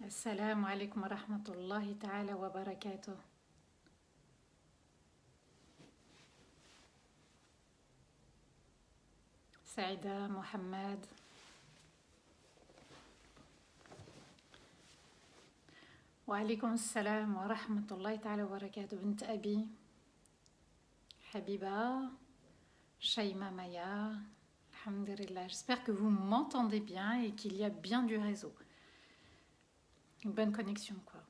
السلام عليكم ورحمة الله تعالى وبركاته. سعيدة محمد. وعليكم السلام ورحمة الله تعالى وبركاته. بنت أبي حبيبة Shaima Maya. Alhamdulillah. J'espère que vous m'entendez bien et qu'il y a bien du réseau. Une bonne connexion quoi.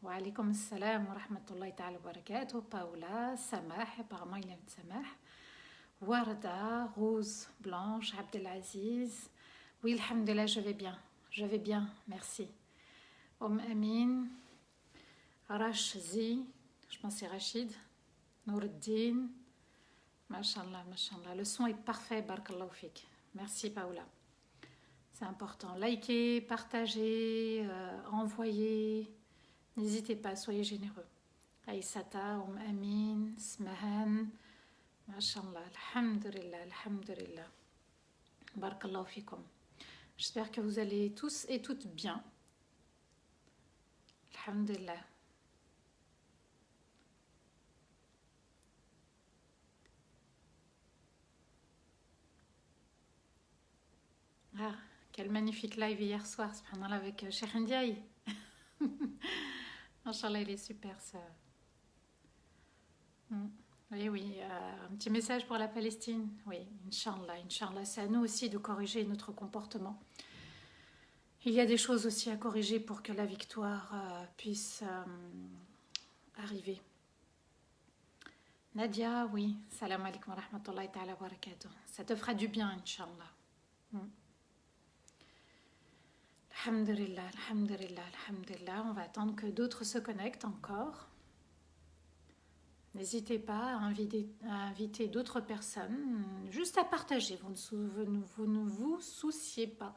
Wa alaykoum salam wa rahmatullahi ta'ala wa barakatuh. Paola, Samah, apparemment il y a une Samah. Warda, Rose, Blanche, Abdelaziz. Oui, alhamdulillah, je vais bien, merci. Amin, Rashzi, je pense c'est Rachid, Noureddin, Mashallah, Mashallah. Le son est parfait, barakallahu fik. Merci Paola. C'est important. Likez, partagez, envoyez. N'hésitez pas, soyez généreux. Aïsata, Amin, Smahan, Mashallah, alhamdulillah, alhamdulillah. Barakallahu fikum. J'espère que vous allez tous et toutes bien. Alhamdulillah. Ah, quel magnifique live hier soir, subhanallah, avec Cheikh Ndiaye. Inch'Allah, il est super ça. Oui, oui, un petit message pour la Palestine. Oui, Inch'Allah, Inch'Allah. C'est à nous aussi de corriger notre comportement. Il y a des choses aussi à corriger pour que la victoire puisse arriver. Nadia, oui, salam alaikum wa rahmatullahi ta'ala wa barakatuh. Ça te fera du bien, Inch'Allah. Alhamdulillah, alhamdulillah, alhamdulillah. On va attendre que d'autres se connectent encore. N'hésitez pas à inviter d'autres personnes, juste à partager. Vous ne vous souciez pas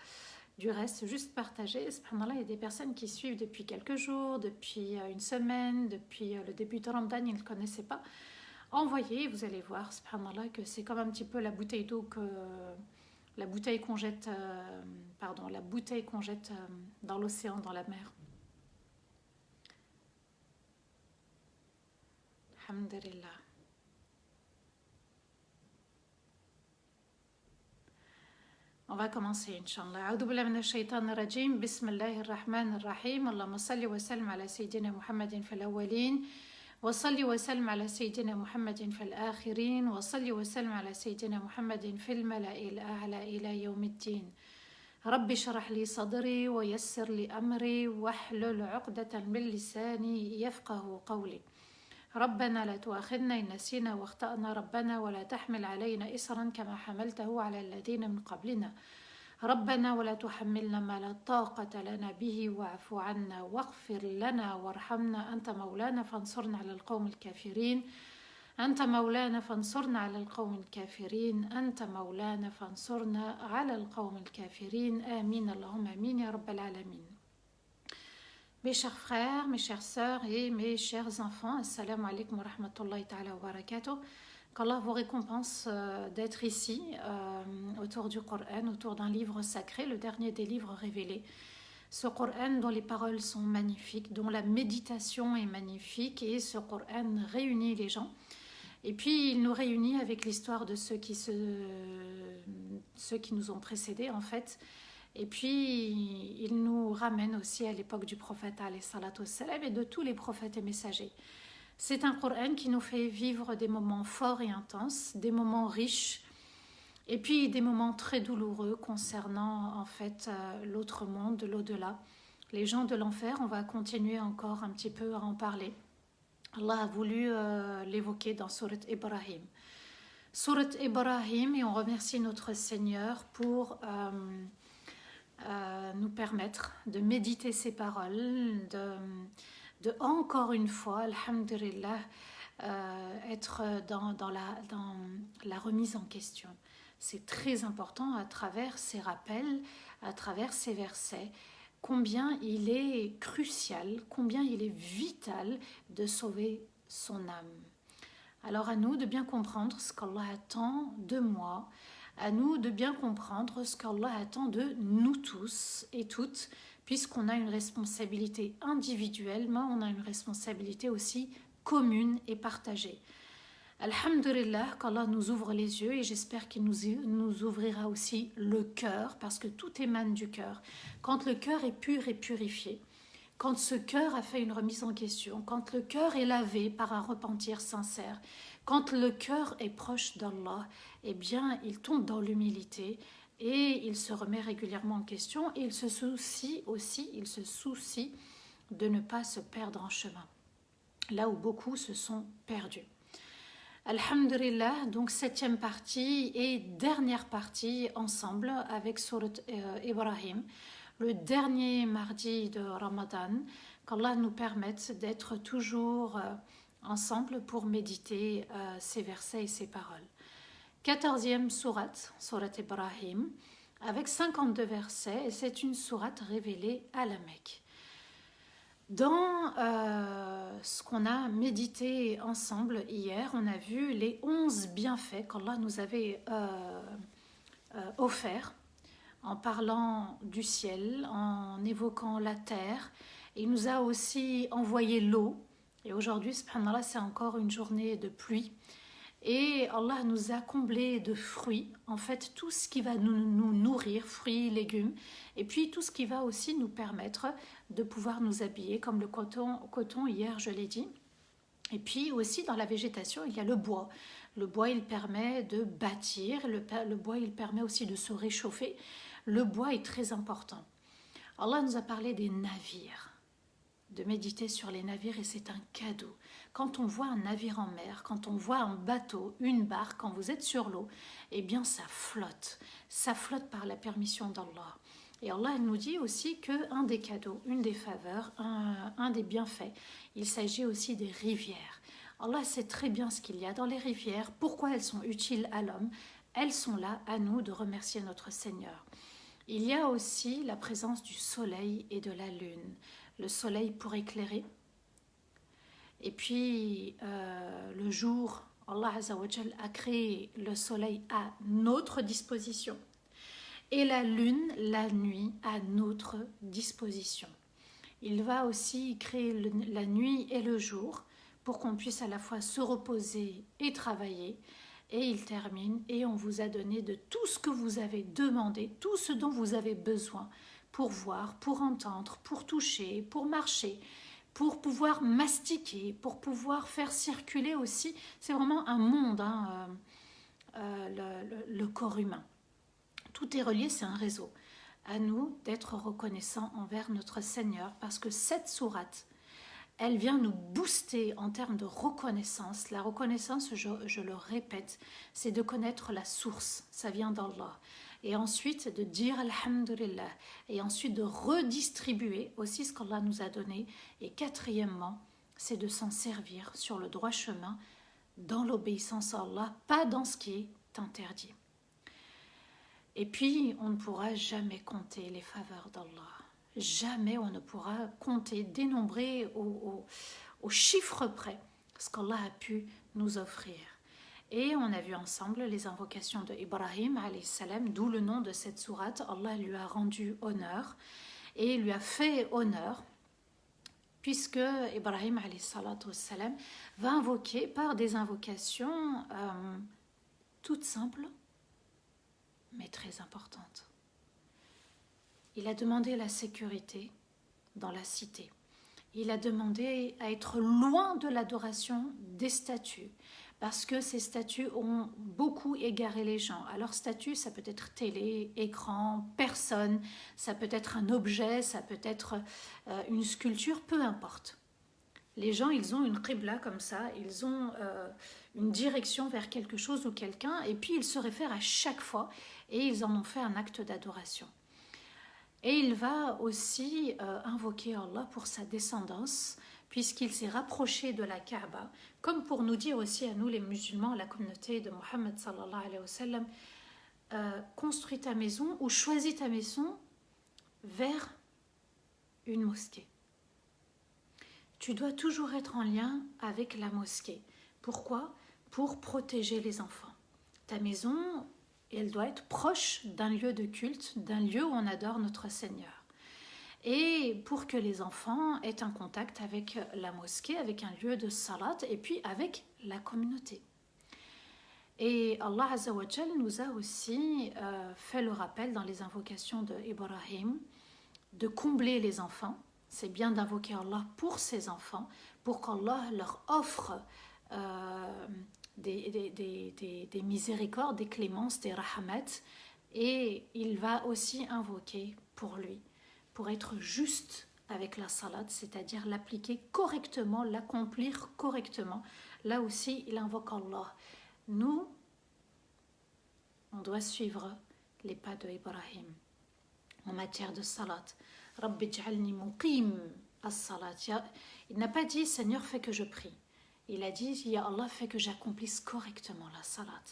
du reste, juste partager. Subhanallah, il y a des personnes qui suivent depuis quelques jours, depuis une semaine, depuis le début de Ramadan, ils ne le connaissaient pas. Envoyez, vous allez voir, subhanallah, que c'est comme un petit peu la bouteille d'eau que... La bouteille qu'on jette, dans l'océan, dans la mer. Alhamdulillah. On va commencer, Inch'Allah. A'udhu billahi minash shaitanir rajim. Bismillahir rahmanir rahim. Allahumma salli wa sallim ala sayyidina Muhammadin fil awwalin. وصلي وسلم على سيدنا محمد في الآخرين وصلي وسلم على سيدنا محمد في الملأ الأعلى إلى يوم الدين رب اشرح لي صدري ويسر لي أمري واحلل عقدة من لساني يفقه قولي ربنا لا تؤاخذنا إن نسينا واخطأنا ربنا ولا تحمل علينا إصرا كما حملته على الذين من قبلنا ربنا ولا تحملنا ما لا طاقة لنا به واعف عنا واغفر لنا وارحمنا أنت مولانا فانصرنا على القوم الكافرين أنت مولانا فانصرنا على القوم الكافرين أنت مولانا فانصرنا على القوم الكافرين آمين اللهم آمين يا رب العالمين. Mes chers frères, mes chères sœurs et mes chers enfants, assalamu alaikum wa rahmatullahi ta'ala wa barakatuh. Qu'Allah vous récompense d'être ici, autour du Coran, autour d'un livre sacré, le dernier des livres révélés. Ce Coran dont les paroles sont magnifiques, dont la méditation est magnifique, et ce Coran réunit les gens. Et puis il nous réunit avec l'histoire de ceux qui nous ont précédés en fait. Et puis il nous ramène aussi à l'époque du prophète alayhi salatu wassalam et de tous les prophètes et messagers. C'est un Coran qui nous fait vivre des moments forts et intenses, des moments riches, et puis des moments très douloureux concernant en fait l'autre monde, l'au-delà. Les gens de l'enfer, on va continuer encore un petit peu à en parler. Allah a voulu l'évoquer dans Surat Ibrahim. Surat Ibrahim, et on remercie notre Seigneur pour nous permettre de méditer ces paroles, de encore une fois, alhamdulillah, être dans la remise en question. C'est très important à travers ces rappels, à travers ces versets, combien il est crucial, combien il est vital de sauver son âme. Alors à nous de bien comprendre ce qu'Allah attend de moi, à nous de bien comprendre ce qu'Allah attend de nous tous et toutes, puisqu'on a une responsabilité individuelle, mais on a une responsabilité aussi commune et partagée. Alhamdulillah, qu'Allah nous ouvre les yeux et j'espère qu'il nous ouvrira aussi le cœur, parce que tout émane du cœur. Quand le cœur est pur et purifié, quand ce cœur a fait une remise en question, quand le cœur est lavé par un repentir sincère, quand le cœur est proche d'Allah, eh bien, il tombe dans l'humilité et il se remet régulièrement en question et il se soucie de ne pas se perdre en chemin, là où beaucoup se sont perdus. Alhamdulillah, donc 7e partie et dernière partie ensemble avec Surat Ibrahim, le dernier mardi de Ramadan, qu'Allah nous permette d'être toujours ensemble pour méditer ces versets et ces paroles. 14e sourate, Surat Ibrahim, avec 52 versets, et c'est une sourate révélée à la Mecque. Dans ce qu'on a médité ensemble hier, on a vu les 11 bienfaits qu'Allah nous avait offerts en parlant du ciel, en évoquant la terre. Il nous a aussi envoyé l'eau. Et aujourd'hui, subhanallah, c'est encore une journée de pluie. Et Allah nous a comblés de fruits, en fait tout ce qui va nous nourrir, fruits, légumes, et puis tout ce qui va aussi nous permettre de pouvoir nous habiller, comme le coton hier je l'ai dit. Et puis aussi dans la végétation il y a le bois. Le bois il permet de bâtir, le bois il permet aussi de se réchauffer. Le bois est très important. Allah nous a parlé des navires, de méditer sur les navires et c'est un cadeau. Quand on voit un navire en mer, quand on voit un bateau, une barque, quand vous êtes sur l'eau, eh bien ça flotte par la permission d'Allah. Et Allah nous dit aussi qu'un des cadeaux, une des faveurs, un des bienfaits, il s'agit aussi des rivières. Allah sait très bien ce qu'il y a dans les rivières, pourquoi elles sont utiles à l'homme. Elles sont là à nous de remercier notre Seigneur. Il y a aussi la présence du soleil et de la lune. Le soleil pour éclairer. Et puis le jour, Allah Azza wa Jal a créé le soleil à notre disposition et la lune, la nuit, à notre disposition. Il va aussi créer la nuit et le jour pour qu'on puisse à la fois se reposer et travailler. Et il termine, et on vous a donné de tout ce que vous avez demandé, tout ce dont vous avez besoin pour voir, pour entendre, pour toucher, pour marcher, pour pouvoir mastiquer, pour pouvoir faire circuler aussi. C'est vraiment un monde, le corps humain. Tout est relié, c'est un réseau. À nous d'être reconnaissants envers notre Seigneur, parce que cette sourate, elle vient nous booster en termes de reconnaissance. La reconnaissance, je le répète, c'est de connaître la source, ça vient d'Allah. Et ensuite de dire Alhamdulillah. Et ensuite de redistribuer aussi ce qu'Allah nous a donné. Et quatrièmement, c'est de s'en servir sur le droit chemin, dans l'obéissance à Allah, pas dans ce qui est interdit. Et puis, on ne pourra jamais compter les faveurs d'Allah. Jamais on ne pourra compter, dénombrer au chiffre près ce qu'Allah a pu nous offrir. Et on a vu ensemble les invocations de Ibrahim alayhi salam, d'où le nom de cette sourate. Allah lui a rendu honneur et lui a fait honneur, puisque Ibrahim alayhi salam va invoquer par des invocations toutes simples, mais très importantes. Il a demandé la sécurité dans la cité. Il a demandé à être loin de l'adoration des statues, parce que ces statues ont beaucoup égaré les gens. Alors statue, ça peut être télé, écran, personne, ça peut être un objet, ça peut être une sculpture, peu importe. Les gens, ils ont une qibla comme ça, ils ont une direction vers quelque chose ou quelqu'un, et puis ils se réfèrent à chaque fois, et ils en ont fait un acte d'adoration. Et il va aussi invoquer Allah pour sa descendance, puisqu'il s'est rapproché de la Kaaba, comme pour nous dire aussi à nous les musulmans, la communauté de Mohammed sallallahu alayhi wa sallam, construis ta maison ou choisis ta maison vers une mosquée. Tu dois toujours être en lien avec la mosquée. Pourquoi ? Pour protéger les enfants. Ta maison, elle doit être proche d'un lieu de culte, d'un lieu où on adore notre Seigneur. et pour que les enfants aient un contact avec la mosquée, avec un lieu de salat et puis avec la communauté. Et Allah Azza wa Jal nous a aussi fait le rappel dans les invocations d'Ibrahim de combler les enfants. C'est bien d'invoquer Allah pour ses enfants, pour qu'Allah leur offre des miséricordes, des clémences, des rahmats. Et il va aussi invoquer pour lui, pour être juste avec la salat, c'est-à-dire l'appliquer correctement, l'accomplir correctement. Là aussi, il invoque Allah. Nous, on doit suivre les pas de Ibrahim en matière de salat. Rabbi j'alni muqim as-salat. Il n'a pas dit Seigneur, fais que je prie. Il a dit Ya Allah, fais que j'accomplisse correctement la salat.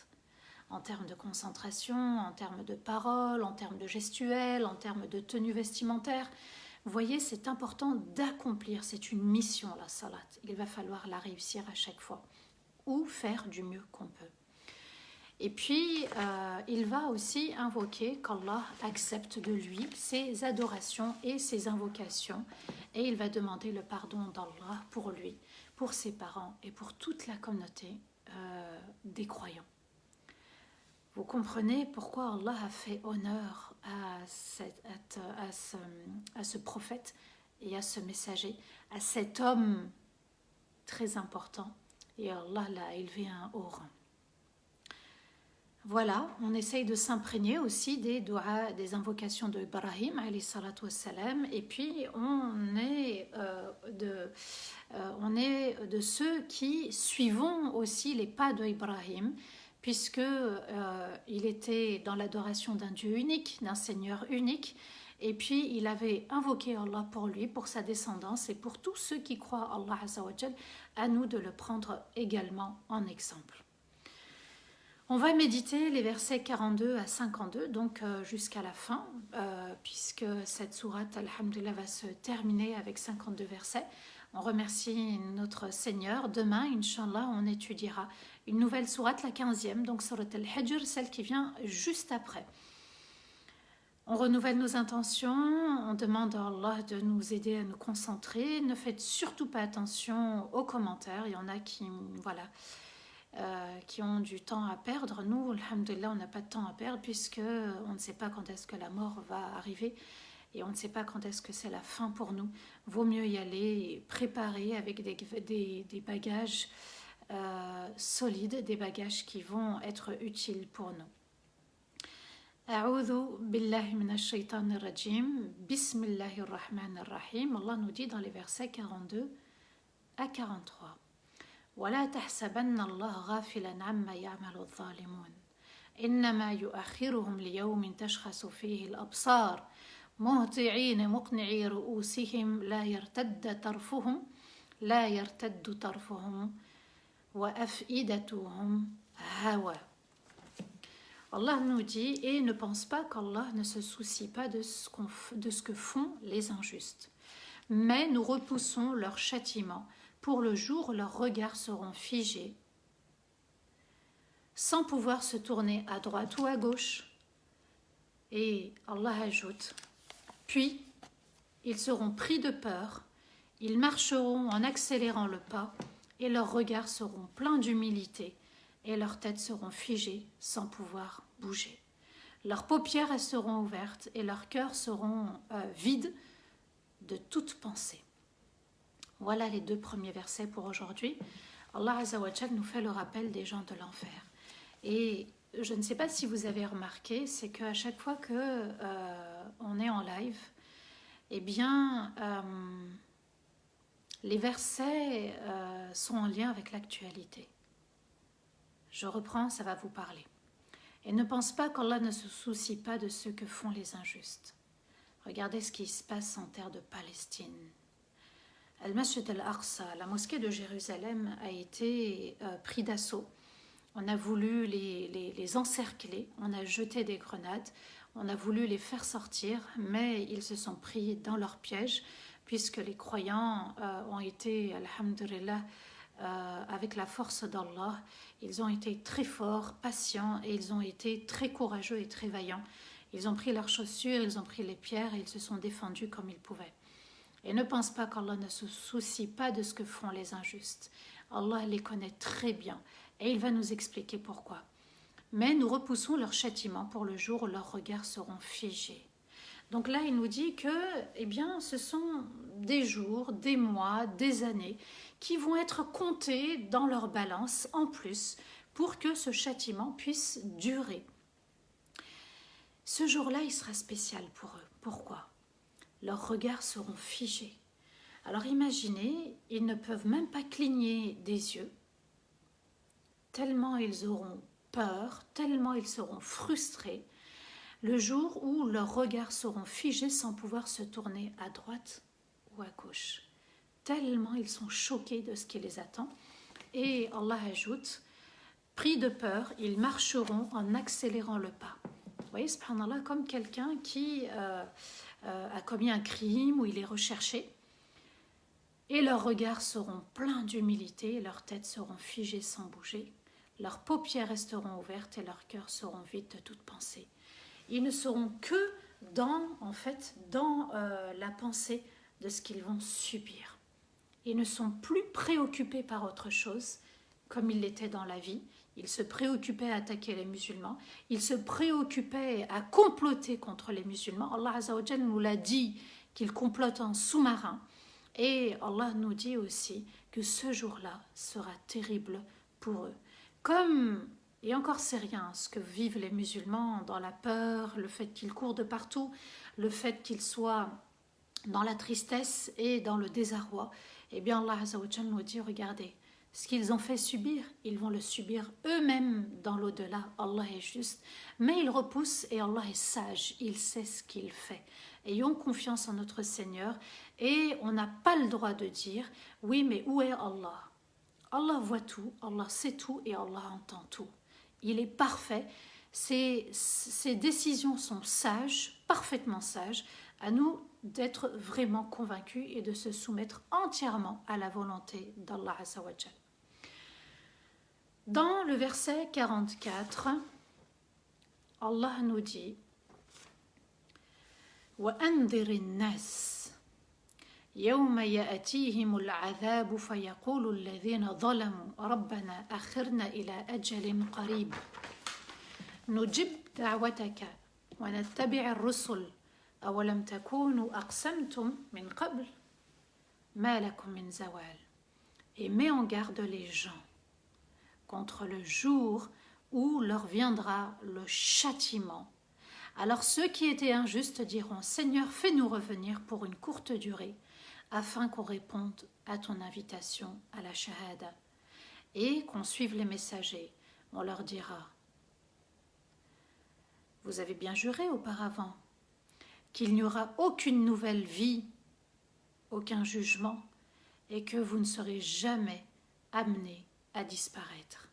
En termes de concentration, en termes de parole, en termes de gestuelle, en termes de tenue vestimentaire. Vous voyez, c'est important d'accomplir. C'est une mission, la salat. Il va falloir la réussir à chaque fois ou faire du mieux qu'on peut. Et puis, il va aussi invoquer qu'Allah accepte de lui ses adorations et ses invocations. Et il va demander le pardon d'Allah pour lui, pour ses parents et pour toute la communauté des croyants. Vous comprenez pourquoi Allah a fait honneur à ce prophète et à ce messager, à cet homme très important. Et Allah l'a élevé à un haut rang. Voilà, on essaye de s'imprégner aussi des doigts, des invocations de Ibrahim, alayhi salatu wassalam, et puis on est de ceux qui suivons aussi les pas de Ibrahim, puisque il était dans l'adoration d'un Dieu unique, d'un Seigneur unique, et puis il avait invoqué Allah pour lui, pour sa descendance, et pour tous ceux qui croient Allah Azza wa Jal, à nous de le prendre également en exemple. On va méditer les versets 42 à 52, donc jusqu'à la fin, puisque cette sourate, alhamdulillah, va se terminer avec 52 versets. On remercie notre Seigneur. Demain, Inch'Allah, on étudiera une nouvelle sourate, la 15e, donc sourate al-Hijr, celle qui vient juste après. On renouvelle nos intentions, on demande à Allah de nous aider à nous concentrer. Ne faites surtout pas attention aux commentaires, il y en a qui, voilà, qui ont du temps à perdre. Nous, alhamdoulilah, on n'a pas de temps à perdre puisque on ne sait pas quand est-ce que la mort va arriver et on ne sait pas quand est-ce que c'est la fin pour nous. Vaut mieux y aller préparer avec des bagages solides, des bagages qui vont être utiles pour nous. A'udhu billahi minash shaitanir rajim. Bismillahir rahmanir rahim. Allah nous dit dans les versets 42 à 43. ولا تحسبن الله غافلا عما يعمل الظالمون إنما يؤخرهم ليوم تشخص فيه الأبصار مهطعين مقنعي رؤوسهم لا يرتد طرفهم وأفئدتهم هوى. Allah nous dit et ne pense pas qu'Allah ne se soucie pas de ce que font les injustes, mais nous repoussons leur châtiment. Pour le jour, leurs regards seront figés, sans pouvoir se tourner à droite ou à gauche. Et Allah ajoute, puis ils seront pris de peur, ils marcheront en accélérant le pas, et leurs regards seront pleins d'humilité, et leurs têtes seront figées sans pouvoir bouger. Leurs paupières resteront ouvertes, et leurs cœurs seront vides de toute pensée. Voilà les deux premiers versets pour aujourd'hui. Allah Azza wa Jal nous fait le rappel des gens de l'enfer. Et je ne sais pas si vous avez remarqué, c'est qu'à chaque fois que on est en live, eh bien, les versets sont en lien avec l'actualité. Je reprends, ça va vous parler. Et ne pense pas qu'Allah ne se soucie pas de ce que font les injustes. Regardez ce qui se passe en terre de Palestine. Al-Masjid al-Aqsa, la mosquée de Jérusalem, a été pris d'assaut. On a voulu les encercler, on a jeté des grenades, on a voulu les faire sortir, mais ils se sont pris dans leur piège, puisque les croyants ont été, alhamdulillah, avec la force d'Allah, ils ont été très forts, patients, et ils ont été très courageux et très vaillants. Ils ont pris leurs chaussures, ils ont pris les pierres et ils se sont défendus comme ils pouvaient. Et ne pense pas qu'Allah ne se soucie pas de ce que font les injustes. Allah les connaît très bien et il va nous expliquer pourquoi. Mais nous repoussons leur châtiment pour le jour où leurs regards seront figés. Donc là, il nous dit que, eh bien, ce sont des jours, des mois, des années qui vont être comptés dans leur balance en plus pour que ce châtiment puisse durer. Ce jour-là, il sera spécial pour eux. Pourquoi ? Leurs regards seront figés. Alors imaginez, ils ne peuvent même pas cligner des yeux, tellement ils auront peur, tellement ils seront frustrés, le jour où leurs regards seront figés sans pouvoir se tourner à droite ou à gauche. Tellement ils sont choqués de ce qui les attend. Et Allah ajoute, pris de peur, ils marcheront en accélérant le pas. Vous voyez, subhanallah, comme quelqu'un qui a commis un crime ou il est recherché. Et leurs regards seront pleins d'humilité, leurs têtes seront figées sans bouger, leurs paupières resteront ouvertes et leurs cœurs seront vides de toute pensée. Ils ne seront que dans la pensée de ce qu'ils vont subir. Ils ne sont plus préoccupés par autre chose, comme ils l'étaient dans la vie. Ils se préoccupaient à attaquer les musulmans. Ils se préoccupaient à comploter contre les musulmans. Allah Azza wa Jalla nous l'a dit qu'ils complotent en sous-marin. Et Allah nous dit aussi que ce jour-là sera terrible pour eux. Comme, et encore c'est rien, ce que vivent les musulmans dans la peur, le fait qu'ils courent de partout, le fait qu'ils soient dans la tristesse et dans le désarroi, eh bien Allah Azza wa Jalla nous dit, regardez, ce qu'ils ont fait subir, ils vont le subir eux-mêmes dans l'au-delà. Allah est juste, mais il repousse et Allah est sage, il sait ce qu'il fait. Ayons confiance en notre Seigneur et on n'a pas le droit de dire, oui mais où est Allah ? Allah voit tout, Allah sait tout et Allah entend tout. Il est parfait, ses décisions sont sages, parfaitement sages, à nous d'être vraiment convaincus et de se soumettre entièrement à la volonté d'Allah Azza wa Jal. Dans le verset 44, Allah nous dit وَأَنذِرِ النَّاسِ يَوْمَ يَأْتِيهِمُ الْعَذَابُ فَيَقُولُ الَّذِينَ ظَلَمُوا رَبَّنَا أَخِرْنَا إِلَى أَجَلٍ قَرِيبٍ نُجِبْ دَعْوَتَكَ وَنَتَّبِعِ الرُّسُلَ أَوَلَمْ تَكُونُوا أَقْسَمْتُمْ مِنْ قَبْلِ مَا لَكُمْ مِنْ زَوَالٍ. Et mets en garde les gens contre le jour où leur viendra le châtiment. Alors ceux qui étaient injustes diront, Seigneur, fais-nous revenir pour une courte durée, afin qu'on réponde à ton invitation à la shahada, et qu'on suive les messagers. On leur dira, vous avez bien juré auparavant qu'il n'y aura aucune nouvelle vie, aucun jugement, et que vous ne serez jamais amenés à disparaître.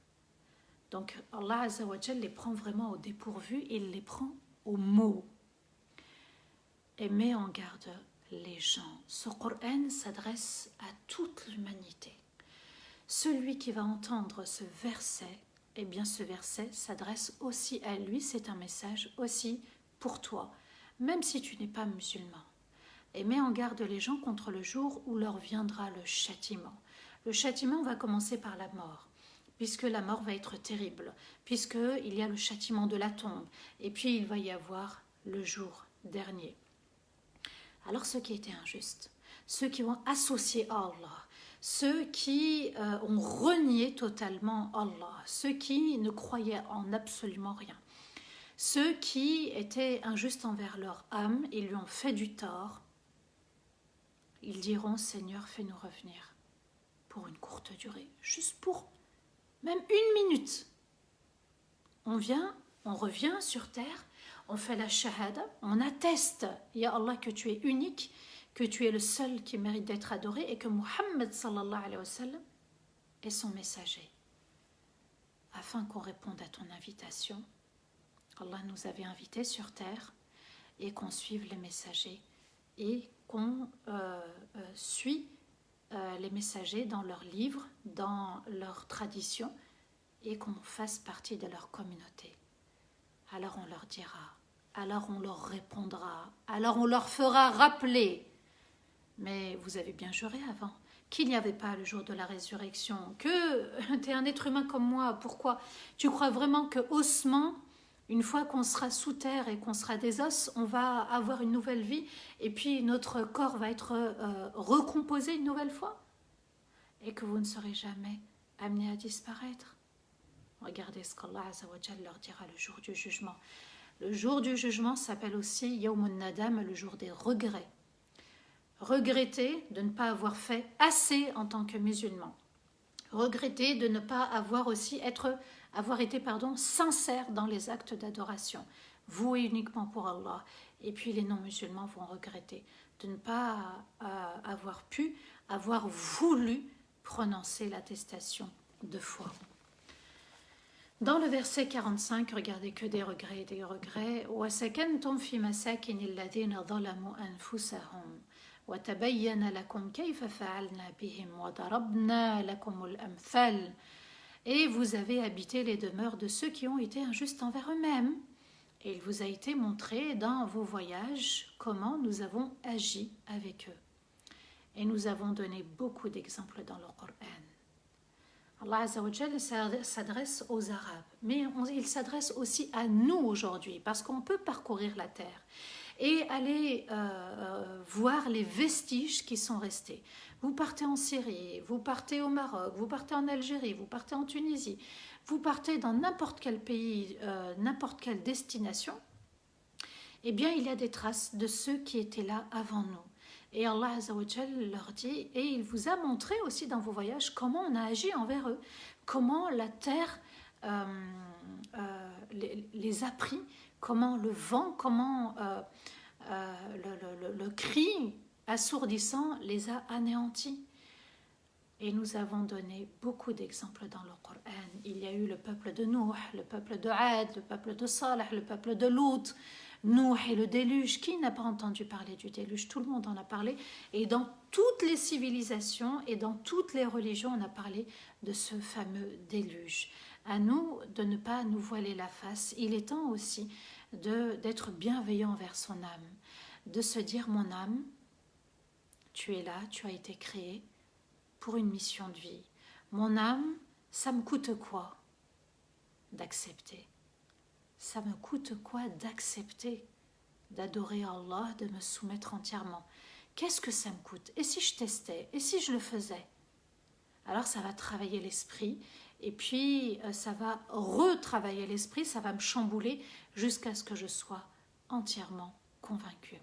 Donc Allah Azza wa Jal les prend vraiment au dépourvu, il les prend au mot et met en garde les gens. Ce Coran s'adresse à toute l'humanité. Celui qui va entendre ce verset, eh bien ce verset s'adresse aussi à lui, c'est un message aussi pour toi, même si tu n'es pas musulman. Et met en garde les gens contre le jour où leur viendra le châtiment. Le châtiment va commencer par la mort, puisque la mort va être terrible, puisqu'il y a le châtiment de la tombe, et puis il va y avoir le jour dernier. Alors ceux qui étaient injustes, ceux qui ont associé à Allah, ceux qui ont renié totalement Allah, ceux qui ne croyaient en absolument rien, ceux qui étaient injustes envers leur âme, ils lui ont fait du tort, ils diront, Seigneur, fais-nous revenir pour une courte durée, juste pour même une minute. On vient, on revient sur terre, on fait la shahada, on atteste, Ya Allah, que tu es unique, que tu es le seul qui mérite d'être adoré et que Muhammad sallallahu alayhi wa sallam est son messager. Afin qu'on réponde à ton invitation, Allah nous avait invités sur terre et qu'on suive les messagers et qu'on suit les messagers dans leurs livres, dans leurs traditions et qu'on fasse partie de leur communauté. Alors on leur dira, alors on leur répondra, alors on leur fera rappeler. Mais vous avez bien juré avant qu'il n'y avait pas le jour de la résurrection, que tu es un être humain comme moi. Pourquoi? Tu crois vraiment que ossements, une fois qu'on sera sous terre et qu'on sera des os, on va avoir une nouvelle vie et puis notre corps va être recomposé une nouvelle fois? Et que vous ne serez jamais amenés à disparaître? Regardez ce qu'Allah Azza wa Jal leur dira le jour du jugement. Le jour du jugement s'appelle aussi Yawmun Nadam, le jour des regrets. Regretter de ne pas avoir fait assez en tant que musulman. Regretter de ne pas avoir été sincère dans les actes d'adoration, voué uniquement pour Allah. Et puis les non-musulmans vont regretter de ne pas avoir voulu prononcer l'attestation de foi. Dans le verset 45, regardez que des regrets, des regrets. وَسَكَنْتُمْ فِي مَسَاكِنِ الَّذِينَ ظَلَمُوا أَنفُسَهُمْ وَتَبَيَّنَ لَكُمْ كَيْفَ فَعَلْنَا بِهِمْ وَضَرَبْنَا لَكُمُ الْأَمْثَالَ. Et vous avez habité les demeures de ceux qui ont été injustes envers eux-mêmes. Et il vous a été montré dans vos voyages comment nous avons agi avec eux. Et nous avons donné beaucoup d'exemples dans le Coran. Allah Azza wa Jal s'adresse aux Arabes, mais il s'adresse aussi à nous aujourd'hui, parce qu'on peut parcourir la terre et aller voir les vestiges qui sont restés. Vous partez en Syrie, vous partez au Maroc, vous partez en Algérie, vous partez en Tunisie, vous partez dans n'importe quel pays, n'importe quelle destination, eh bien il y a des traces de ceux qui étaient là avant nous. Et Allah Azza wa Jal leur dit, et il vous a montré aussi dans vos voyages comment on a agi envers eux, comment la terre les a pris, comment le vent, comment le cri assourdissant les a anéantis. Et nous avons donné beaucoup d'exemples dans le Coran. Il y a eu le peuple de Nuh, le peuple de Ad, le peuple de Salih, le peuple de Lut, Nuh et le déluge. Qui n'a pas entendu parler du déluge? Tout le monde en a parlé. Et dans toutes les civilisations et dans toutes les religions, on a parlé de ce fameux déluge. À nous de ne pas nous voiler la face. Il est temps aussi d'être bienveillant envers son âme. De se dire, mon âme, tu es là, tu as été créée pour une mission de vie. Mon âme, ça me coûte quoi d'accepter? Ça me coûte quoi d'accepter d'adorer Allah, de me soumettre entièrement? Qu'est-ce que ça me coûte? Et si je testais? Et si je le faisais? Alors ça va travailler l'esprit, et puis ça va retravailler l'esprit, ça va me chambouler jusqu'à ce que je sois entièrement convaincue.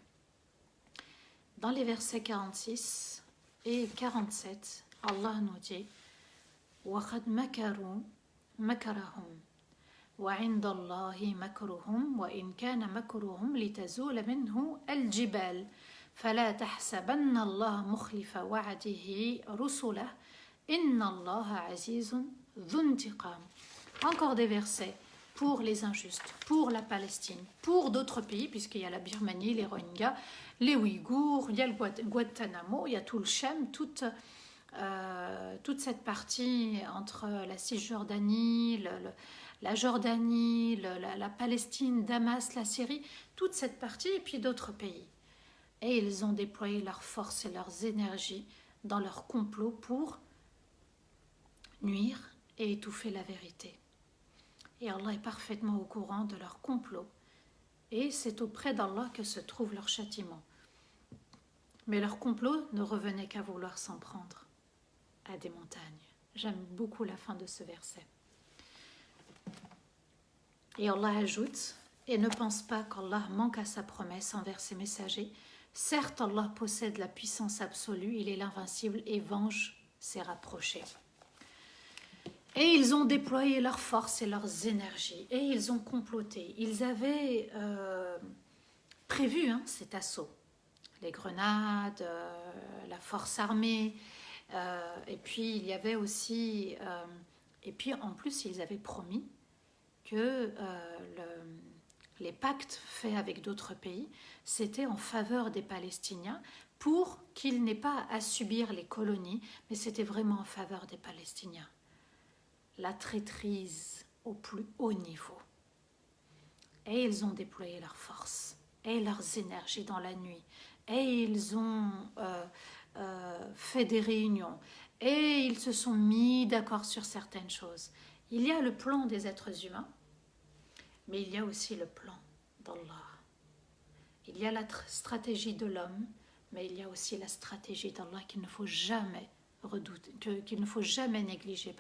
Dans les versets 46 et 47, Allah nous dit وَقَدْ مَكَرُوا مَكَرَهُمْ وعند الله مكرهم وإن كان مكرهم لتزول منه الجبال فلا تحسبن الله مخلف وعده رسله إن الله عزيز ذو انتقام. Encore des versets pour les injustes, pour la Palestine, pour d'autres pays, puisqu'il y a la Birmanie, les Rohingyas, les Ouïghours, il y a le Guantanamo, il y a tout le Chem, toute cette partie entre la Cisjordanie, la Jordanie, la Palestine, Damas, la Syrie, toute cette partie et puis d'autres pays. Et ils ont déployé leurs forces et leurs énergies dans leur complot pour nuire et étouffer la vérité. Et Allah est parfaitement au courant de leur complot. Et c'est auprès d'Allah que se trouve leur châtiment. Mais leur complot ne revenait qu'à vouloir s'en prendre à des montagnes. J'aime beaucoup la fin de ce verset. Et Allah ajoute, et ne pense pas qu'Allah manque à sa promesse envers ses messagers. Certes, Allah possède la puissance absolue, il est l'invincible et venge ses rapprochés. Et ils ont déployé leurs forces et leurs énergies, et ils ont comploté. Ils avaient prévu cet assaut. Les grenades, la force armée, et puis il y avait aussi... et puis en plus, ils avaient promis que les pactes faits avec d'autres pays, c'était en faveur des Palestiniens pour qu'ils n'aient pas à subir les colonies, mais c'était vraiment en faveur des Palestiniens. La traîtrise au plus haut niveau. et ils ont déployé leur force et leurs énergies dans la nuit, et ils ont fait des réunions, et ils se sont mis d'accord sur certaines choses. Il y a le plan des êtres humains, mais il y a aussi le plan d'Allah. Il y a la stratégie de l'homme, mais il y a aussi la stratégie d'Allah qu'il ne faut jamais redouter, qu'il ne faut jamais négliger,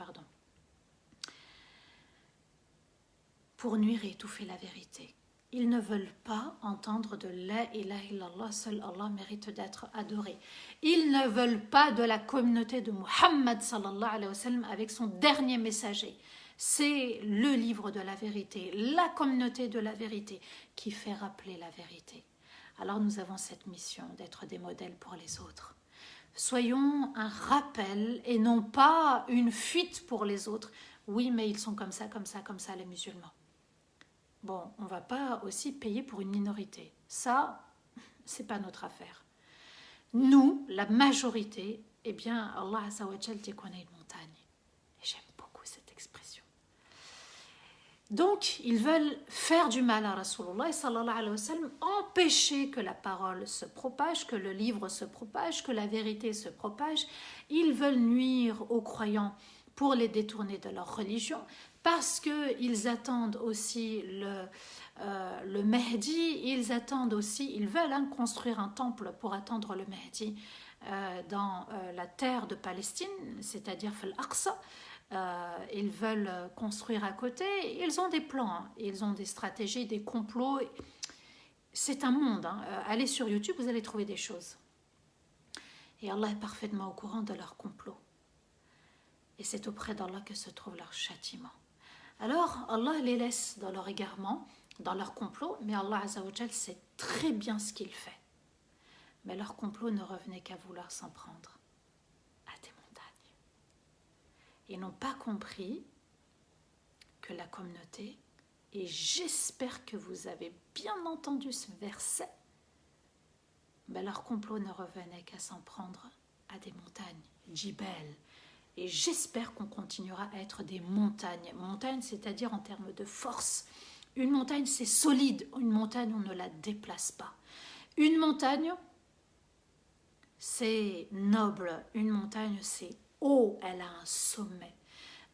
pour nuire et étouffer la vérité. Ils ne veulent pas entendre de la ilaha illallah, seul Allah mérite d'être adoré. Ils ne veulent pas de la communauté de Muhammad sallallahu alayhi wa sallam avec son dernier messager. C'est le livre de la vérité, la communauté de la vérité qui fait rappeler la vérité. Alors nous avons cette mission d'être des modèles pour les autres. Soyons un rappel et non pas une fuite pour les autres. Oui, mais ils sont comme ça, les musulmans. Bon, on ne va pas aussi payer pour une minorité. Ça, c'est pas notre affaire. Nous, la majorité, eh bien, Allah Azza wa Jal dit qu'on est une montagne. Et j'aime beaucoup cette expression. Donc, ils veulent faire du mal à Rasulullah sallallahu alayhi wa sallam, empêcher que la parole se propage, que le livre se propage, que la vérité se propage. Ils veulent nuire aux croyants pour les détourner de leur religion, parce qu'ils attendent aussi le Mahdi, ils veulent construire un temple pour attendre le Mahdi dans la terre de Palestine, c'est-à-dire Al-Aqsa. Ils veulent construire à côté, ils ont des plans, ils ont des stratégies, des complots. C'est un monde. Allez sur YouTube, vous allez trouver des choses. Et Allah est parfaitement au courant de leurs complots. Et c'est auprès d'Allah que se trouve leur châtiment. Alors, Allah les laisse dans leur égarement, dans leur complot, mais Allah Azza wa Jal sait très bien ce qu'il fait. Mais leur complot ne revenait qu'à vouloir s'en prendre à des montagnes. Ils n'ont pas compris que la communauté, et j'espère que vous avez bien entendu ce verset, mais leur complot ne revenait qu'à s'en prendre à des montagnes, Jibal. Et j'espère qu'on continuera à être des montagnes. Montagne, c'est-à-dire en termes de force. Une montagne, c'est solide. Une montagne, on ne la déplace pas. Une montagne, c'est noble. Une montagne, c'est haut. Elle a un sommet.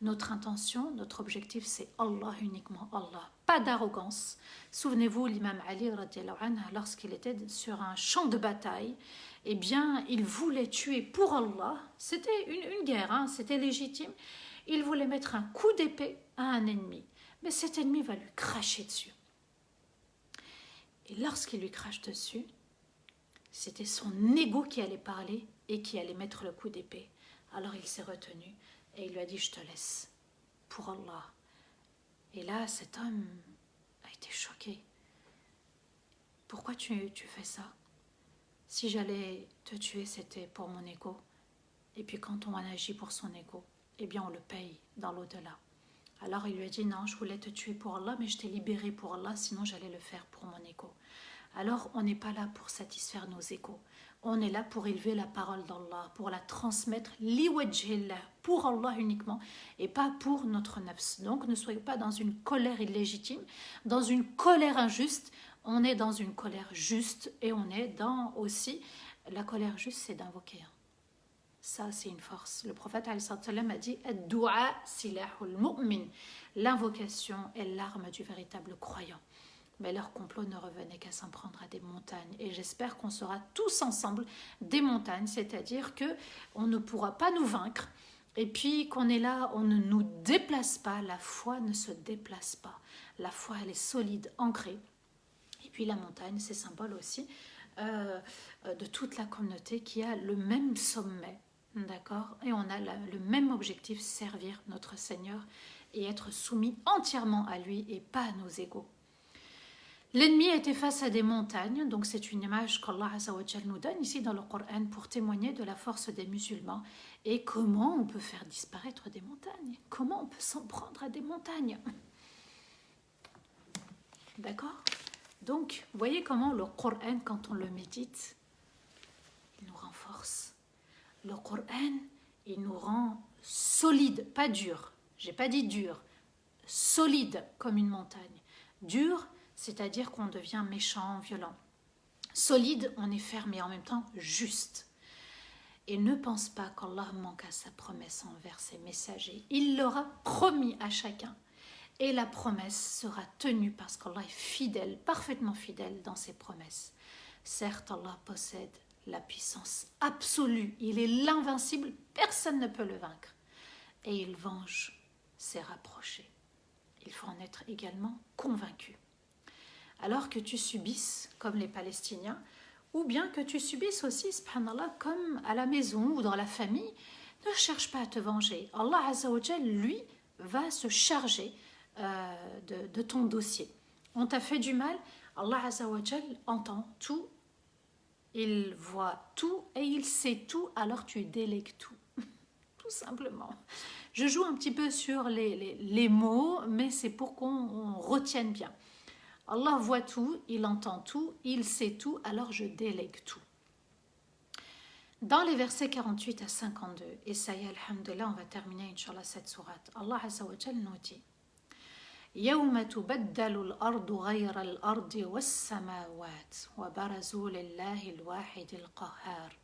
Notre intention, notre objectif, c'est Allah, uniquement Allah. Pas d'arrogance. Souvenez-vous, l'imam Ali, lorsqu'il était sur un champ de bataille, eh bien, il voulait tuer pour Allah. C'était une guerre, c'était légitime. Il voulait mettre un coup d'épée à un ennemi. Mais cet ennemi va lui cracher dessus. Et lorsqu'il lui crache dessus, c'était son ego qui allait parler et qui allait mettre le coup d'épée. Alors il s'est retenu et il lui a dit « Je te laisse, pour Allah ». Et là, cet homme a été choqué. « Pourquoi tu fais ça ? Si j'allais te tuer, c'était pour mon ego. Et puis quand on agit pour son ego, eh bien on le paye dans l'au-delà. » Alors il lui a dit « Non, je voulais te tuer pour Allah, mais je t'ai libéré pour Allah, sinon j'allais le faire pour mon ego. » Alors on n'est pas là pour satisfaire nos égos. On est là pour élever la parole d'Allah, pour la transmettre liwajhillah, pour Allah uniquement, et pas pour notre nafs. Donc ne soyez pas dans une colère illégitime, dans une colère injuste. On est dans une colère juste et on est dans aussi, la colère juste, c'est d'invoquer. Ça, c'est une force. Le prophète a dit « Ad-du'a silahul mu'min » L'invocation est l'arme du véritable croyant. Mais leur complot ne revenait qu'à s'en prendre à des montagnes. Et j'espère qu'on sera tous ensemble des montagnes, c'est-à-dire qu'on ne pourra pas nous vaincre. Et puis qu'on est là, on ne nous déplace pas. La foi ne se déplace pas. La foi, elle est solide, ancrée. Et puis la montagne, c'est symbole aussi de toute la communauté qui a le même sommet. D'accord ? Et on a le même objectif, servir notre Seigneur et être soumis entièrement à lui et pas à nos égos. L'ennemi était face à des montagnes, donc c'est une image qu'Allah Azza wa Jal nous donne ici dans le Coran pour témoigner de la force des musulmans et comment on peut faire disparaître des montagnes, comment on peut s'en prendre à des montagnes. D'accord ? Donc, voyez comment le Coran, quand on le médite, il nous renforce. Le Coran, il nous rend solide, pas dur. J'ai pas dit dur, solide comme une montagne. Dur, c'est-à-dire qu'on devient méchant, violent. Solide, on est ferme et en même temps juste. Et ne pense pas qu'Allah manque à sa promesse envers ses messagers. Il l'aura promis à chacun. Et la promesse sera tenue parce qu'Allah est fidèle, parfaitement fidèle dans ses promesses. Certes, Allah possède la puissance absolue. Il est l'invincible, personne ne peut le vaincre. Et il venge ses rapprochés. Il faut en être également convaincu. Alors que tu subisses, comme les Palestiniens, ou bien que tu subisses aussi, subhanallah, comme à la maison ou dans la famille, ne cherche pas à te venger. Allah Azza wa Jal, lui, va se charger de ton dossier. On t'a fait du mal, Allah Azza wa Jal entend tout, il voit tout et il sait tout, alors tu délègues tout. Tout simplement. Je joue un petit peu sur les mots, mais c'est pour qu'on retienne bien. Allah voit tout, il entend tout, il sait tout, alors je délègue tout. Dans les versets 48 à 52, et ça y est, alhamdulillah, on va terminer, Inch'Allah, cette sourate. Allah Azza wa Jal nous dit يوم تبدل الأرض غير الأرض والسماوات وبرزوا لله الواحد القهار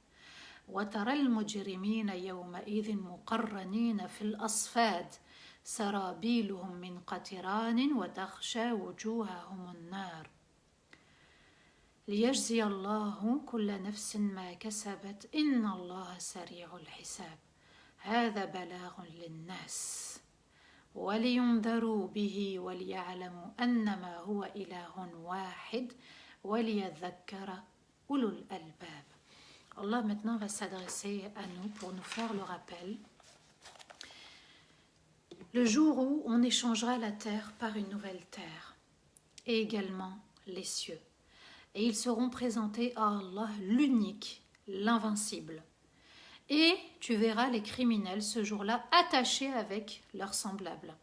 وترى المجرمين يومئذ مقرنين في الأصفاد سرابيلهم من قطران وتغشى وجوههم النار ليجزي الله كل نفس ما كسبت إن الله سريع الحساب هذا بلاغ للناس ولينذروا به وليعلموا أنما هو إله واحد وليذكر أولو الألباب. Allah maintenant va s'adresser à nous pour nous faire le rappel. Le jour où on échangera la terre par une nouvelle terre et également les cieux. Et ils seront présentés à Allah l'unique, l'invincible. Et tu verras les criminels ce jour-là attachés avec leurs semblables.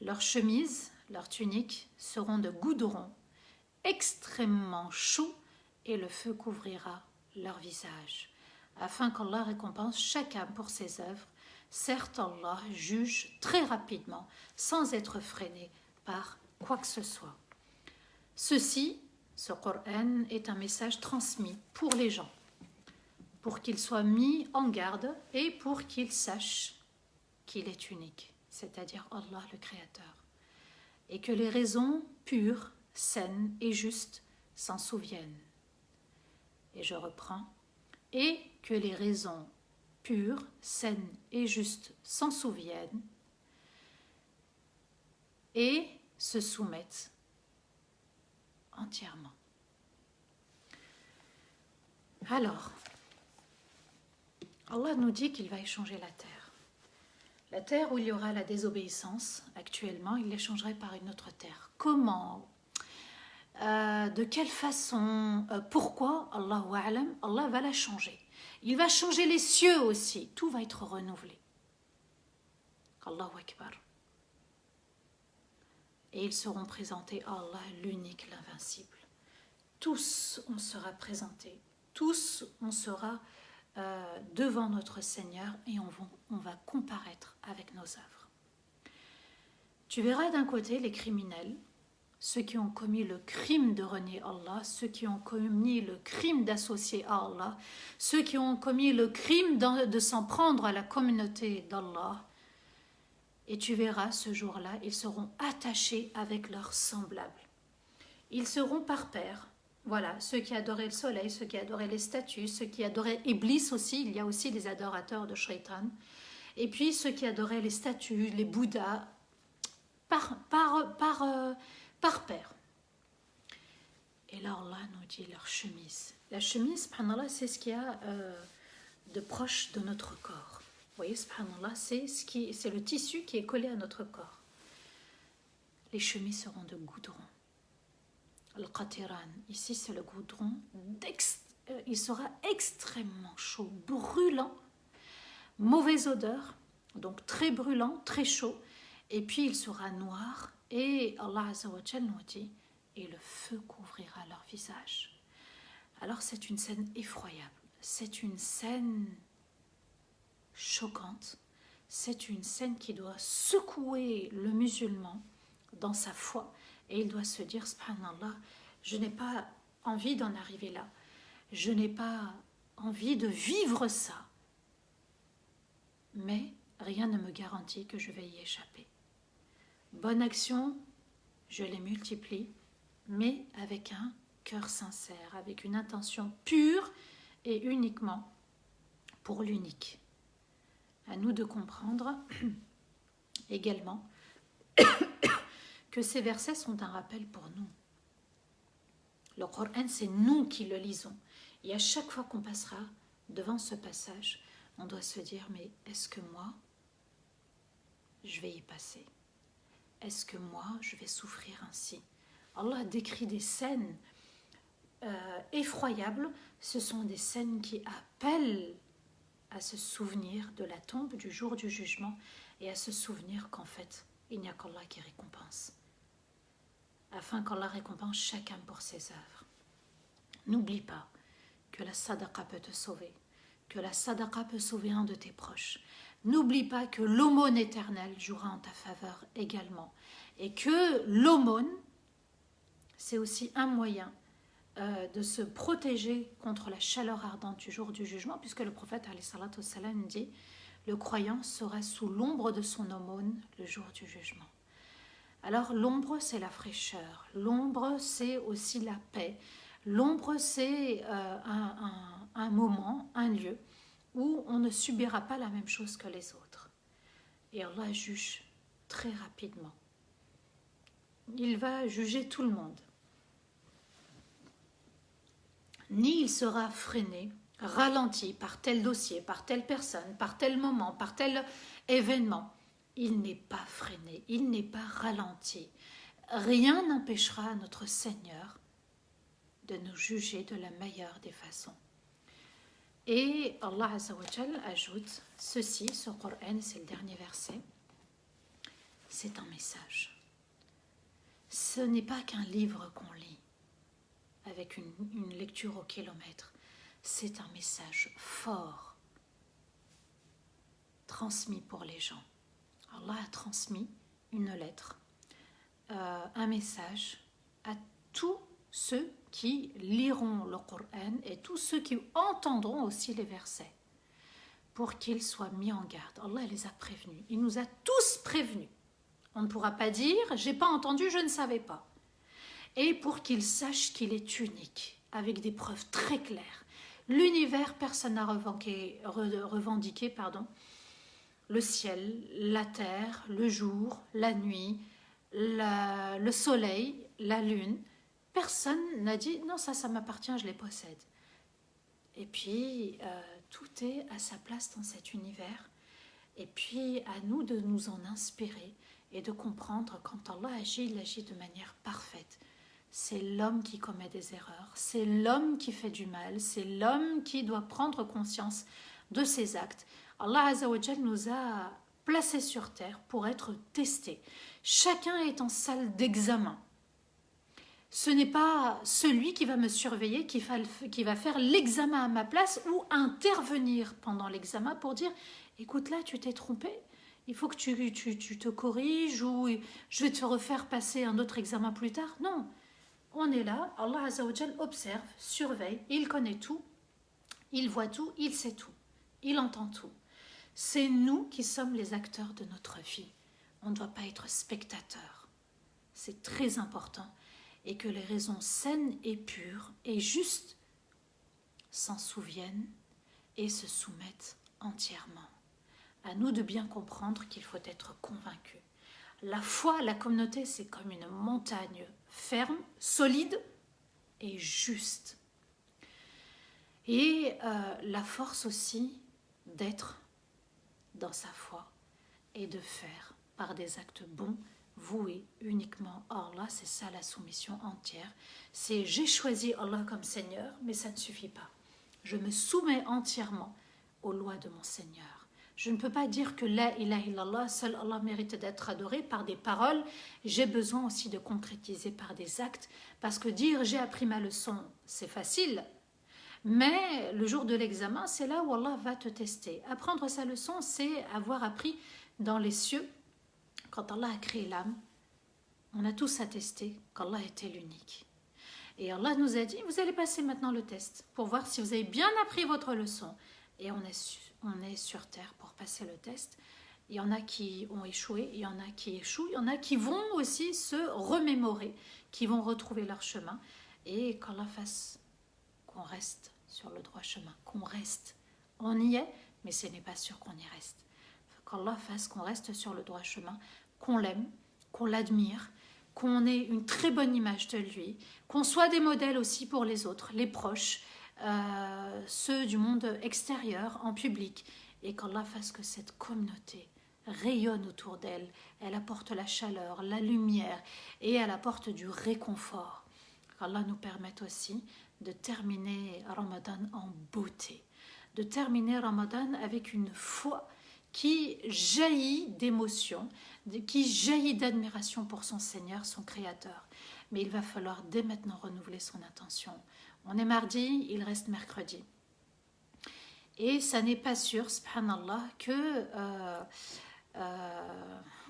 Leurs chemises, leurs tuniques seront de goudron, extrêmement chauds, et le feu couvrira leur visage, afin qu'Allah récompense chacun pour ses œuvres. Certes, Allah juge très rapidement, sans être freiné par quoi que ce soit. Ce Coran est un message transmis pour les gens, pour qu'ils soient mis en garde et pour qu'ils sachent qu'il est unique, c'est-à-dire Allah le Créateur, et que les raisons pures, saines et justes s'en souviennent. Et je reprends, et que les raisons pures, saines et justes s'en souviennent et se soumettent entièrement. Alors, Allah nous dit qu'il va échanger la terre. La terre où il y aura la désobéissance, actuellement, il l'échangerait par une autre terre. Comment ? De quelle façon, pourquoi, Allahu a'lam, Allah va la changer. Il va changer les cieux aussi, tout va être renouvelé. Allahu Akbar. Et ils seront présentés à Allah, l'unique, l'invincible. Tous, on sera présentés, tous, on sera devant notre Seigneur et on va comparaître avec nos œuvres. Tu verras d'un côté les criminels, ceux qui ont commis le crime de renier Allah, ceux qui ont commis le crime d'associer à Allah, ceux qui ont commis le crime de s'en prendre à la communauté d'Allah. Et tu verras, ce jour-là, ils seront attachés avec leurs semblables. Ils seront par paires. Voilà, ceux qui adoraient le soleil, ceux qui adoraient les statues, ceux qui adoraient Iblis aussi, il y a aussi des adorateurs de Shaitan. Et puis ceux qui adoraient les statues, les Bouddhas, par paire. Et là, Allah nous dit leur chemise. La chemise, subhanallah, c'est ce qu'il y a de proche de notre corps. Vous voyez, subhanallah, c'est le tissu qui est collé à notre corps. Les chemises seront de goudron. Al-Qatiran, ici c'est le goudron, il sera extrêmement chaud, brûlant, mauvaise odeur, donc très brûlant, très chaud, et puis il sera noir, et Allah Azza wa Jal nous dit, et le feu couvrira leur visage. Alors c'est une scène effroyable, c'est une scène choquante, c'est une scène qui doit secouer le musulman dans sa foi Et il doit se dire, subhanallah, je n'ai pas envie d'en arriver là. Je n'ai pas envie de vivre ça. Mais rien ne me garantit que je vais y échapper. Bonne action, je les multiplie, mais avec un cœur sincère, avec une intention pure et uniquement pour l'unique. À nous de comprendre également que ces versets sont un rappel pour nous. Le Coran, c'est nous qui le lisons. Et à chaque fois qu'on passera devant ce passage, on doit se dire, mais est-ce que moi, je vais y passer? Est-ce que moi, je vais souffrir ainsi? Allah décrit des scènes effroyables. Ce sont des scènes qui appellent à se souvenir de la tombe, du jour du jugement, et à se souvenir qu'en fait, il n'y a qu'Allah qui récompense, afin qu'Allah récompense chacun pour ses œuvres. N'oublie pas que la sadaqa peut te sauver, que la sadaqa peut sauver un de tes proches. N'oublie pas que l'aumône éternelle jouera en ta faveur également, et que l'aumône, c'est aussi un moyen de se protéger contre la chaleur ardente du jour du jugement, puisque le prophète alayhi salatu wassalam dit « Le croyant sera sous l'ombre de son aumône le jour du jugement ». Alors l'ombre, c'est la fraîcheur, l'ombre, c'est aussi la paix, l'ombre, c'est un moment, un lieu où on ne subira pas la même chose que les autres. Et Allah juge très rapidement. Il va juger tout le monde. Ni il sera freiné, ralenti par tel dossier, par telle personne, par tel moment, par tel événement. Il n'est pas freiné, il n'est pas ralenti. Rien n'empêchera notre Seigneur de nous juger de la meilleure des façons. Et Allah Azza wa Jal ajoute ceci, ce Coran, c'est le dernier verset, c'est un message. Ce n'est pas qu'un livre qu'on lit avec une lecture au kilomètre, c'est un message fort transmis pour les gens. Allah a transmis une lettre, un message à tous ceux qui liront le Coran et tous ceux qui entendront aussi les versets pour qu'ils soient mis en garde. Allah les a prévenus, il nous a tous prévenus. On ne pourra pas dire « j'ai pas entendu, je ne savais pas ». Et pour qu'ils sachent qu'il est unique, avec des preuves très claires. L'univers, personne n'a revendiqué, le ciel, la terre, le jour, la nuit, le soleil, la lune. Personne n'a dit « non, ça m'appartient, je les possède ». Et puis, tout est à sa place dans cet univers. Et puis, à nous de nous en inspirer et de comprendre quand Allah agit, il agit de manière parfaite. C'est l'homme qui commet des erreurs, c'est l'homme qui fait du mal, c'est l'homme qui doit prendre conscience de ses actes. Allah Azza wa Jal nous a placés sur terre pour être testés. Chacun est en salle d'examen. Ce n'est pas celui qui va me surveiller, qui va faire l'examen à ma place ou intervenir pendant l'examen pour dire « écoute là, tu t'es trompé, il faut que tu te corriges ou je vais te refaire passer un autre examen plus tard. » Non. On est là, Allah Azza wa Jal observe, surveille, il connaît tout, il voit tout, il sait tout, il entend tout. C'est nous qui sommes les acteurs de notre vie. On ne doit pas être spectateurs. C'est très important. Et que les raisons saines et pures et justes s'en souviennent et se soumettent entièrement. À nous de bien comprendre qu'il faut être convaincu. La foi, la communauté, c'est comme une montagne ferme, solide et juste. Et la force aussi d'être dans sa foi et de faire par des actes bons, voués uniquement à Allah. C'est ça la soumission entière. C'est j'ai choisi Allah comme Seigneur, mais ça ne suffit pas. Je me soumets entièrement aux lois de mon Seigneur. Je ne peux pas dire que la ilaha illallah, seul Allah mérite d'être adoré par des paroles. J'ai besoin aussi de concrétiser par des actes. Parce que dire j'ai appris ma leçon, c'est facile. Mais le jour de l'examen, c'est là où Allah va te tester. Apprendre sa leçon, c'est avoir appris dans les cieux, quand Allah a créé l'âme, on a tous attesté qu'Allah était l'unique. Et Allah nous a dit, vous allez passer maintenant le test pour voir si vous avez bien appris votre leçon. Et on est sur terre pour passer le test. Il y en a qui ont échoué, il y en a qui échouent, il y en a qui vont aussi se remémorer, qui vont retrouver leur chemin. Et qu'Allah fasse qu'on reste sur le droit chemin, qu'on reste. On y est, mais ce n'est pas sûr qu'on y reste. Qu'Allah fasse qu'on reste sur le droit chemin, qu'on l'aime, qu'on l'admire, qu'on ait une très bonne image de lui, qu'on soit des modèles aussi pour les autres, les proches, ceux du monde extérieur, en public, et qu'Allah fasse que cette communauté rayonne autour d'elle, elle apporte la chaleur, la lumière, et elle apporte du réconfort. Qu'Allah nous permette aussi de terminer Ramadan en beauté, de terminer Ramadan avec une foi qui jaillit d'émotion, qui jaillit d'admiration pour son Seigneur, son Créateur. Mais il va falloir dès maintenant renouveler son intention. On est mardi, il reste mercredi. Et ça n'est pas sûr, subhanallah,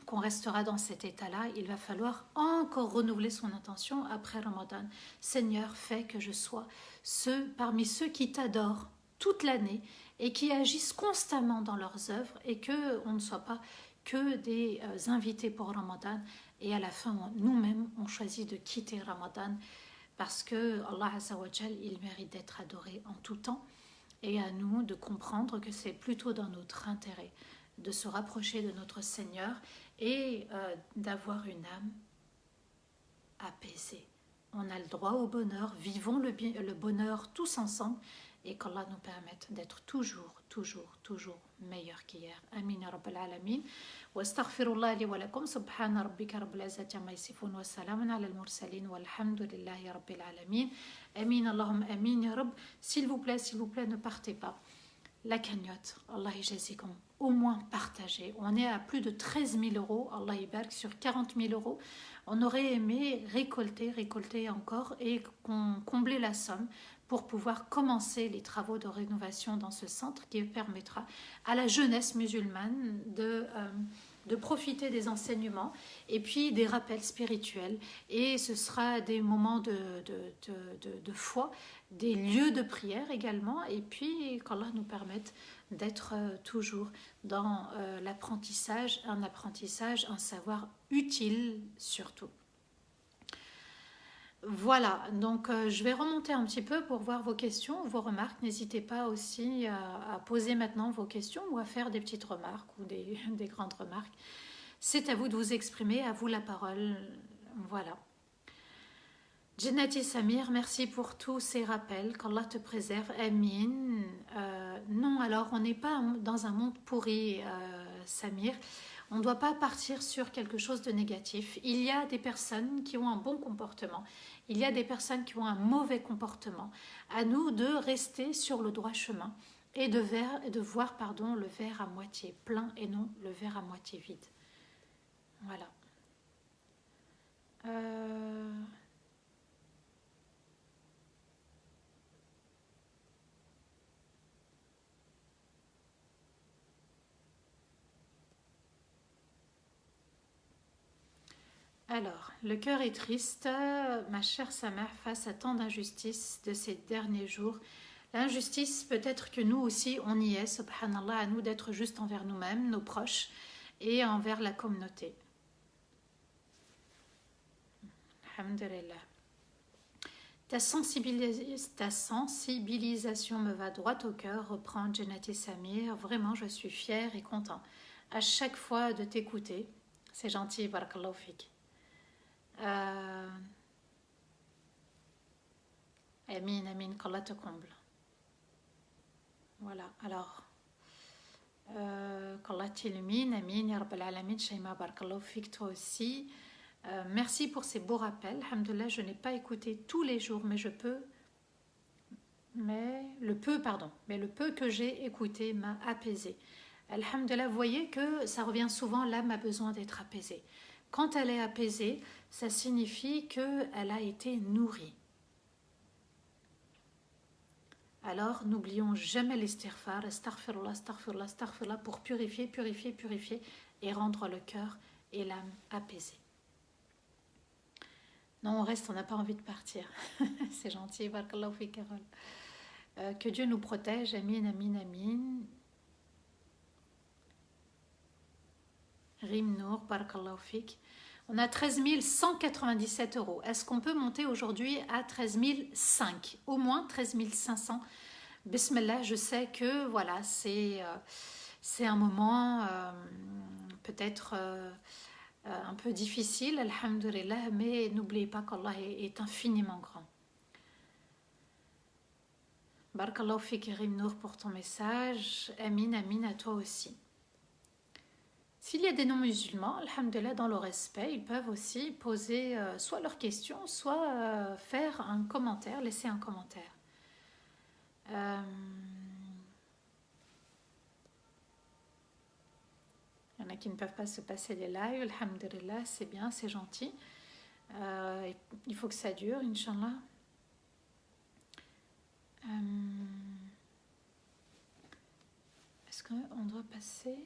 qu'on restera dans cet état-là. Il va falloir encore renouveler son intention après Ramadan. Seigneur, fais que je sois parmi ceux qui t'adorent toute l'année et qui agissent constamment dans leurs œuvres et qu'on ne soit pas que des invités pour Ramadan et à la fin nous-mêmes on choisit de quitter Ramadan parce que Allah Azza wa Jal, il mérite d'être adoré en tout temps et à nous de comprendre que c'est plutôt dans notre intérêt de se rapprocher de notre Seigneur et d'avoir une âme apaisée. On a le droit au bonheur, vivons le bonheur tous ensemble et qu'Allah nous permette d'être toujours meilleur qu'hier. Amin ya rabbal alamin. Wa astaghfirullah li wa lakum. Subhana rabbika rabbil izzati amma yasifun wa salamun ala al mursalin walhamdulillahi rabbil alamin. Amin Allahumma amin ya Rabb. S'il vous plaît, ne partez pas. La cagnotte, Allah yajazikum, au moins partagez. On est à plus de 13 000 euros, Allah yabarak, sur 40 000 euros. On aurait aimé récolter encore et combler la somme pour pouvoir commencer les travaux de rénovation dans ce centre qui permettra à la jeunesse musulmane de profiter des enseignements et puis des rappels spirituels. Et ce sera des moments de foi, des lieux de prière également, et puis qu'Allah nous permette d'être toujours dans l'apprentissage, un savoir utile surtout. Voilà, donc je vais remonter un petit peu pour voir vos questions, vos remarques. N'hésitez pas aussi à poser maintenant vos questions ou à faire des petites remarques ou des grandes remarques. C'est à vous de vous exprimer, à vous la parole. Voilà. Jannati Samir, merci pour tous ces rappels. Qu'Allah te préserve. Amin. Non, alors on n'est pas dans un monde pourri, Samir. On ne doit pas partir sur quelque chose de négatif. Il y a des personnes qui ont un bon comportement. Il y a des personnes qui ont un mauvais comportement. À nous de rester sur le droit chemin et de voir le verre à moitié plein et non le verre à moitié vide. Voilà. Alors, le cœur est triste, ma chère Samah, face à tant d'injustices de ces derniers jours. L'injustice, peut-être que nous aussi, on y est, subhanallah, à nous d'être juste envers nous-mêmes, nos proches, et envers la communauté. Alhamdulillah. Ta sensibilisation me va droit au cœur, reprend Jannati Samir. Vraiment, je suis fière et content à chaque fois de t'écouter. C'est gentil, barakallahu fik. Amin, qu'Allah te comble. Voilà, alors qu'Allah t'illumine, amin, ya rabbal alamin, Shaima, barakallahu fik, toi aussi. Merci pour ces beaux rappels. Alhamdoulilah, je n'ai pas écouté tous les jours, mais le peu que j'ai écouté m'a apaisé. Alhamdoulilah, vous voyez que ça revient souvent, l'âme a besoin d'être apaisée. Quand elle est apaisée, ça signifie qu'elle a été nourrie. Alors, n'oublions jamais l'istighfar, astaghfirullah, pour purifier et rendre le cœur et l'âme apaisés. Non, on reste, on n'a pas envie de partir. C'est gentil, barakallahu fik, Carole. Que Dieu nous protège, amin, amin, amin. Rim Nour, barakallahu fik. On a 13 197 euros. Est-ce qu'on peut monter aujourd'hui à 13 500? Au moins 13 500. Bismillah, je sais que voilà, c'est un moment peut-être un peu difficile, alhamdulillah, mais n'oubliez pas qu'Allah est infiniment grand. Barakallahu fik Rim Nour pour ton message. Amin, amin à toi aussi. S'il y a des non-musulmans, alhamdulillah, dans le respect, ils peuvent aussi poser soit leurs questions, soit faire un commentaire, laisser un commentaire. Il y en a qui ne peuvent pas se passer les lives, alhamdulillah, c'est bien, c'est gentil. Il faut que ça dure, Inch'Allah. Est-ce qu'on doit passer?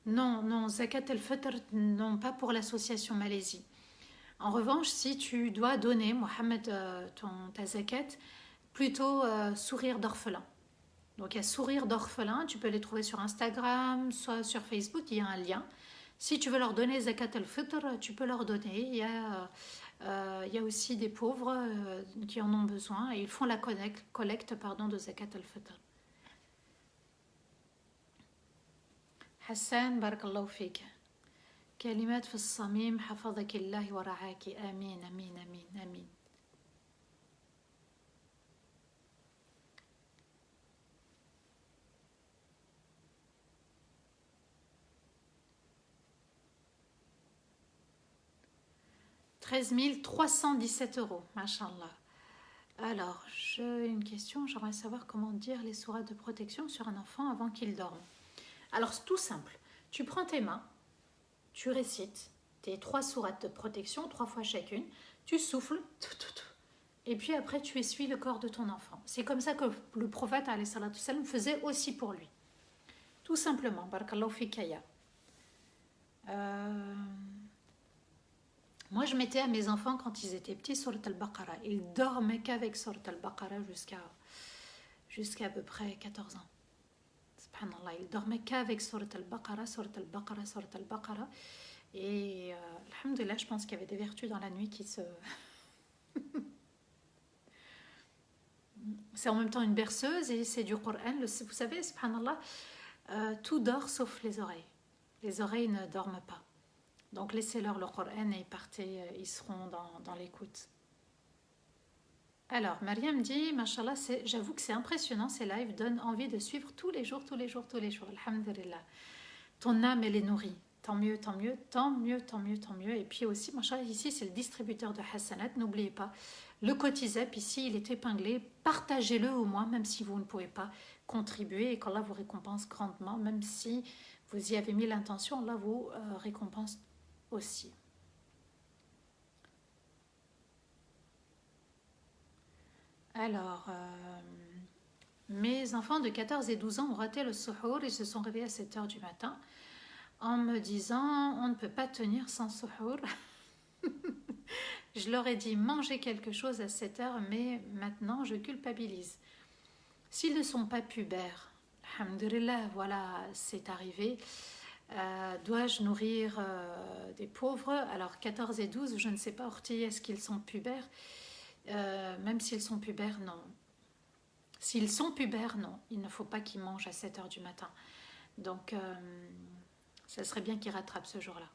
Non, non, Zakat al-Fitr, non, pas pour l'association Malaisie. En revanche, si tu dois donner, Mohamed, ta zakat, plutôt sourire d'orphelin. Donc il y a sourire d'orphelin, tu peux les trouver sur Instagram, soit sur Facebook, il y a un lien. Si tu veux leur donner zakat al-fitr, tu peux leur donner. Il y a aussi des pauvres qui en ont besoin et ils font la collecte de zakat al-fitr. Hassan, barakallahu fik. كلمات في الصميم حفظك الله ورعاك آمين آمين آمين آمين. « 13 317 euros, mashallah. Alors, j'ai une question, j'aimerais savoir comment dire les sourates de protection sur un enfant avant qu'il dorme. Alors, c'est tout simple. Tu prends tes mains, tu récites tes 3 sourates de protection, 3 fois chacune, tu souffles, et puis après tu essuies le corps de ton enfant. C'est comme ça que le prophète alayhi salatu salam faisait aussi pour lui. Tout simplement, barakallahu fikaya. Moi je mettais à mes enfants quand ils étaient petits surat al-Baqarah. Ils dormaient qu'avec surat al-Baqarah jusqu'à à peu près 14 ans. Subhanallah, ils dormaient qu'avec surat al-Baqarah, surat al-Baqarah, surat al-Baqarah. Et alhamdulillah, je pense qu'il y avait des vertus dans la nuit qui se... C'est en même temps une berceuse et c'est du Coran. Vous savez, subhanallah, tout dort sauf les oreilles. Les oreilles ne dorment pas. Donc laissez-leur le Coran et partez, ils seront dans l'écoute. Alors, Mariam dit, mashallah, j'avoue que c'est impressionnant, ces lives donnent envie de suivre tous les jours, alhamdulillah. Ton âme, elle est nourrie. Tant mieux, tant mieux, tant mieux, tant mieux, tant mieux. Et puis aussi, mashallah, ici, c'est le distributeur de Hassanat, n'oubliez pas. Le Cotizep, ici, il est épinglé. Partagez-le au moins, même si vous ne pouvez pas contribuer et qu'Allah vous récompense grandement, même si vous y avez mis l'intention, Allah vous récompense aussi. Alors, mes enfants de 14 et 12 ans ont raté le suhour et se sont réveillés à 7 h du matin en me disant on ne peut pas tenir sans suhour. Je leur ai dit mangez quelque chose à 7 h, mais maintenant je culpabilise. S'ils ne sont pas pubères, alhamdulillah, voilà, c'est arrivé. Dois-je nourrir des pauvres? Alors 14 et 12, je ne sais pas, Orti, est-ce qu'ils sont pubères? Même s'ils sont pubères, non. S'ils sont pubères, non. Il ne faut pas qu'ils mangent à 7 h du matin. Donc, ça serait bien qu'ils rattrapent ce jour-là.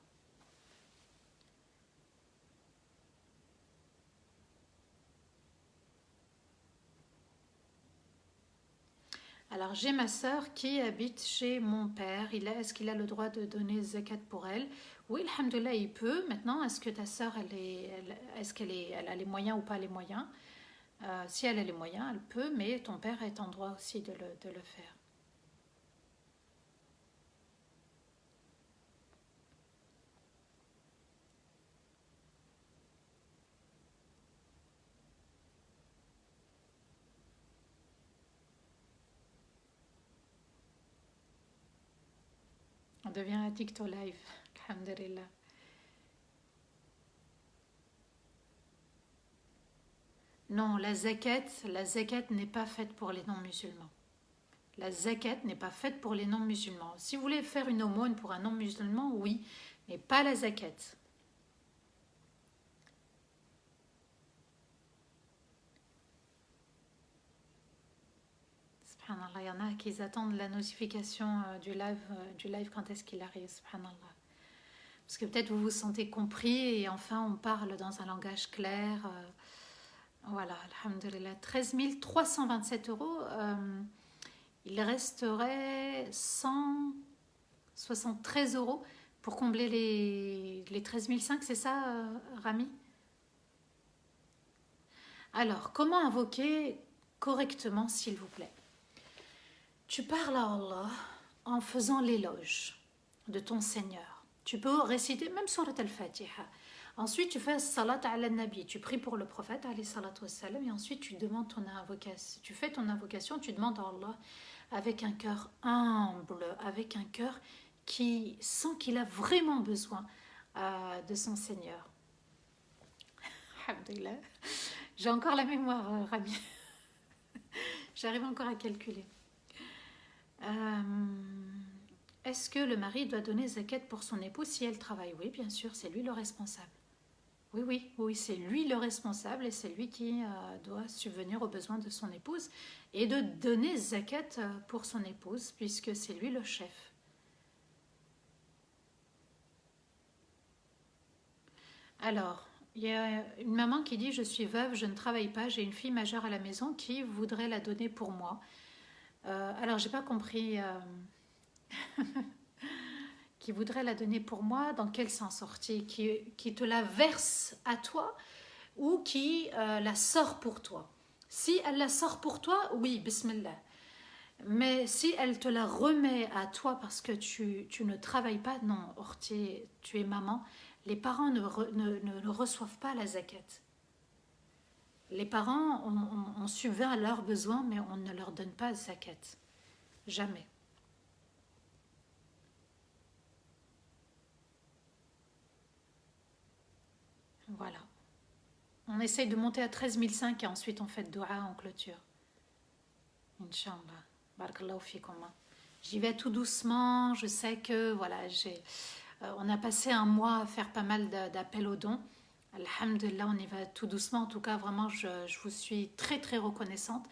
Alors, j'ai ma sœur qui habite chez mon père. Est-ce qu'il a le droit de donner zakat pour elle? Oui, alhamdoulilah, il peut. Maintenant, est-ce que ta sœur, elle a les moyens ou pas les moyens? Si elle a les moyens, elle peut, mais ton père est en droit aussi de le faire. devient addict au live. Alhamdulillah. Non, la zakat n'est pas faite pour les non-musulmans. La zakat n'est pas faite pour les non-musulmans. Si vous voulez faire une aumône pour un non-musulman, oui, mais pas la zakat. Subhanallah, il y en a qui attendent la notification du live quand est-ce qu'il arrive, subhanallah. Parce que peut-être vous vous sentez compris et enfin on parle dans un langage clair. Voilà, alhamdulillah. 13 327 euros. Il resterait 173 euros pour combler les 13 500, c'est ça, Rami? Alors, comment invoquer correctement, s'il vous plaît? Tu parles à Allah en faisant l'éloge de ton Seigneur. Tu peux réciter même surat al-Fatiha. Ensuite, tu fais salat ala nabi. Tu pries pour le prophète, alayhi salatu wassalam, et ensuite tu demandes ton invocation. Tu fais ton invocation, tu demandes à Allah avec un cœur humble, avec un cœur qui sent qu'il a vraiment besoin de son Seigneur. Alhamdulillah. J'ai encore la mémoire, Rami. J'arrive encore à calculer. Est-ce que le mari doit donner zakat pour son épouse si elle travaille? Oui, bien sûr, c'est lui le responsable. Oui, c'est lui le responsable et c'est lui qui doit subvenir aux besoins de son épouse et de donner zakat pour son épouse puisque c'est lui le chef. Alors, il y a une maman qui dit « Je suis veuve, je ne travaille pas, j'ai une fille majeure à la maison qui voudrait la donner pour moi. » Alors, j'ai pas compris... qui voudrait la donner pour moi, dans quel sens sorti? Qui te la verse à toi ou qui la sort pour toi? Si elle la sort pour toi, oui, bismillah. Mais si elle te la remet à toi parce que tu ne travailles pas, non, Orti, tu es maman, les parents ne reçoivent pas la zakat. Les parents, on subvient à leurs besoins, mais on ne leur donne pas zakat. Jamais. Voilà. On essaye de monter à 13 500 et ensuite on fait dua en clôture. Inch'Allah. Barakallahu fikum. J'y vais tout doucement. Je sais que voilà, on a passé un mois à faire pas mal d'appels aux dons. Alhamdulillah, on y va tout doucement. En tout cas, vraiment, je vous suis très très reconnaissante.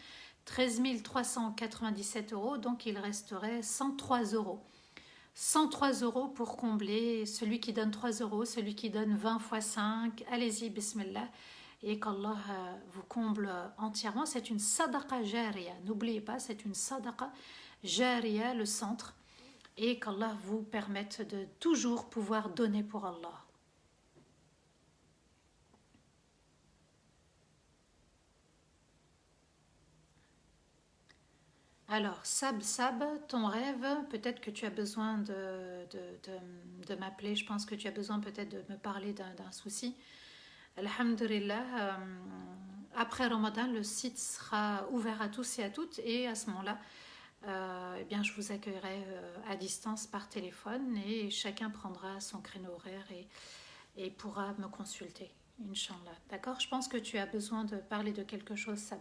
13 397 euros, donc il resterait 103 euros. 103 euros pour combler celui qui donne 3 euros, celui qui donne 20 fois 5. Allez-y, bismillah. Et qu'Allah vous comble entièrement. C'est une sadaqa jariya. N'oubliez pas, c'est une sadaqa jariya, le centre. Et qu'Allah vous permette de toujours pouvoir donner pour Allah. Alors, Sab, ton rêve, peut-être que tu as besoin de m'appeler. Je pense que tu as besoin peut-être de me parler d'un souci. Alhamdulillah, après Ramadan, le site sera ouvert à tous et à toutes. Et à ce moment-là, eh bien, je vous accueillerai à distance par téléphone et chacun prendra son créneau horaire et pourra me consulter, Inch'Allah. D'accord? Je pense que tu as besoin de parler de quelque chose, Sab.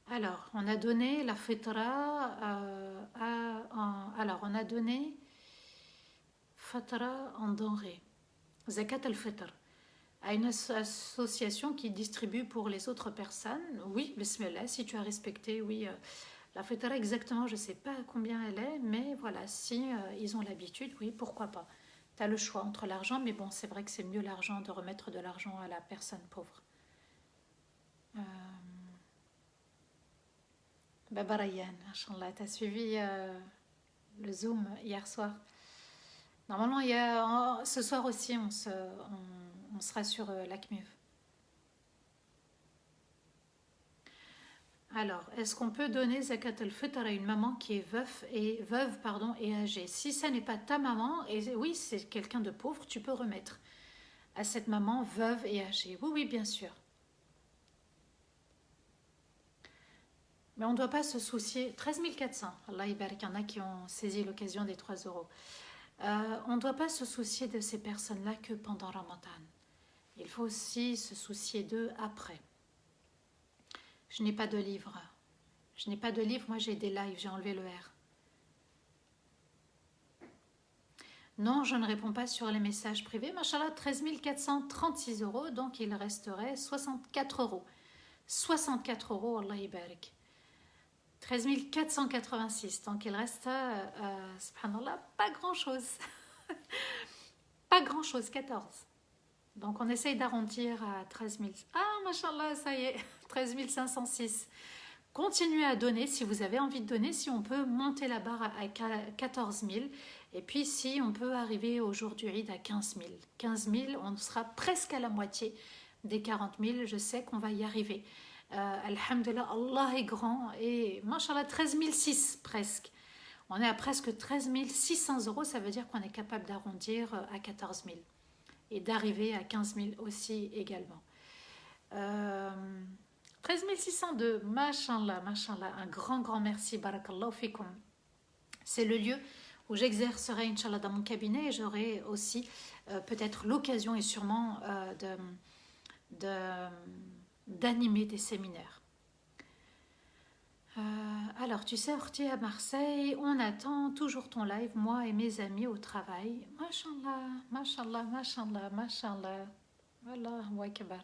Alors, on a donné la fitra alors, on a donné fitra en denrée, zakat al-fitr, à une association qui distribue pour les autres personnes. Oui, bismillah, si tu as respecté, oui, la fitra exactement, je ne sais pas combien elle est, mais voilà, si ils ont l'habitude, oui, pourquoi pas. Tu as le choix entre l'argent, mais bon, c'est vrai que c'est mieux l'argent, de remettre de l'argent à la personne pauvre. Baba Rayyan, Inch'Allah, tu as suivi le Zoom hier soir. Normalement, ce soir aussi, on sera sur l'ACMUV. Alors, est-ce qu'on peut donner zakat al-fitr à une maman qui est veuve et âgée? Si ça n'est pas ta maman, et oui, c'est quelqu'un de pauvre, tu peux remettre à cette maman veuve et âgée. Oui, bien sûr. Mais on ne doit pas se soucier. 13 400, Allah Ibarak, il y en a qui ont saisi l'occasion des 3 euros. On ne doit pas se soucier de ces personnes-là que pendant Ramadan. Il faut aussi se soucier d'eux après. Je n'ai pas de livre. Je n'ai pas de livre, moi j'ai des lives, j'ai enlevé le R. Non, je ne réponds pas sur les messages privés. Machallah, 13 436 euros, donc il resterait 64 euros. 64 euros, Allah Ibarak. 13 486, donc il reste, subhanallah, pas grand-chose. Pas grand-chose, 14. Donc on essaye d'arrondir à 13 000. Ah, machallah, ça y est, 13 506. Continuez à donner si vous avez envie de donner, si on peut monter la barre à 14 000. Et puis si on peut arriver au jour du Eid à 15 000. 15 000, on sera presque à la moitié des 40 000. Je sais qu'on va y arriver. Alhamdulillah, Allah est grand. Et machallah, 13 600 presque. On est à presque 13 600 euros. Ça veut dire qu'on est capable d'arrondir à 14 000. Et d'arriver à 15 000 aussi également. 13 602, mashallah, mashallah, un grand merci, barakallahu fikum. C'est le lieu où j'exercerai, Inch'Allah, dans mon cabinet et j'aurai aussi peut-être l'occasion et sûrement d'animer des séminaires. Alors, tu sais, Orti à Marseille, on attend toujours ton live, moi et mes amis au travail. Mashallah, mashallah, mashallah, mashallah. Allahu akbar.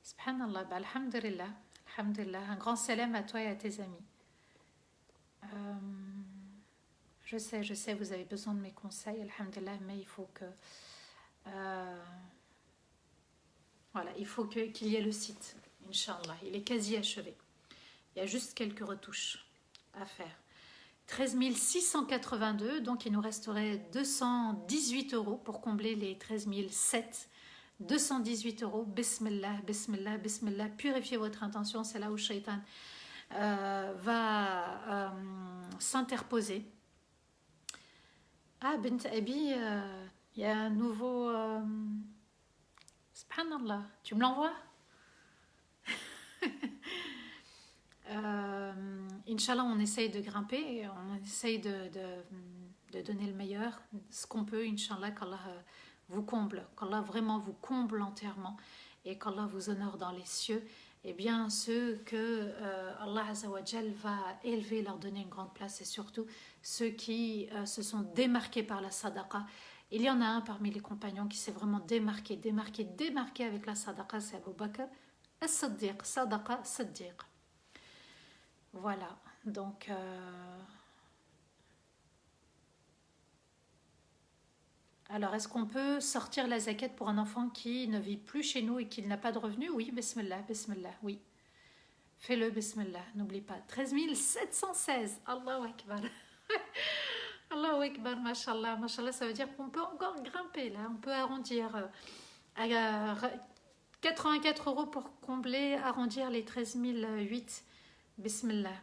Subhanallah, bah, alhamdulillah, alhamdulillah. Un grand salam à toi et à tes amis. Je sais, vous avez besoin de mes conseils, alhamdulillah, mais il faut que... voilà, il faut qu'il y ait le site, Inch'Allah. Il est quasi achevé. Il y a juste quelques retouches à faire. 13 682, donc il nous resterait 218 euros pour combler les 13 700. 218 euros, bismillah, bismillah, bismillah. Purifiez votre intention, c'est là où Shaitan va s'interposer. Ah, Bint Abi, il y a un nouveau... Subhanallah, tu me l'envoies? Inch'Allah, on essaye de grimper, on essaye de donner le meilleur, ce qu'on peut, Inch'Allah, qu'Allah vous comble, qu'Allah vraiment vous comble entièrement et qu'Allah vous honore dans les cieux. Et bien ceux que Allah Azzawajal va élever, leur donner une grande place, et surtout ceux qui se sont démarqués par la sadaqa. Il y en a un parmi les compagnons qui s'est vraiment démarqué avec la sadaqa, c'est Abu Bakr as-Siddiq, sadaqa Siddiq. Voilà, donc alors est-ce qu'on peut sortir la zakat pour un enfant qui ne vit plus chez nous et qui n'a pas de revenus? Oui, bismillah, bismillah, oui. Fais-le, bismillah, n'oublie pas. 13 716, Allahu Akbar. Allahu Akbar, mashallah, mashallah, ça veut dire qu'on peut encore grimper là, on peut arrondir à 84 euros pour combler, arrondir les 13 008. Bismillah.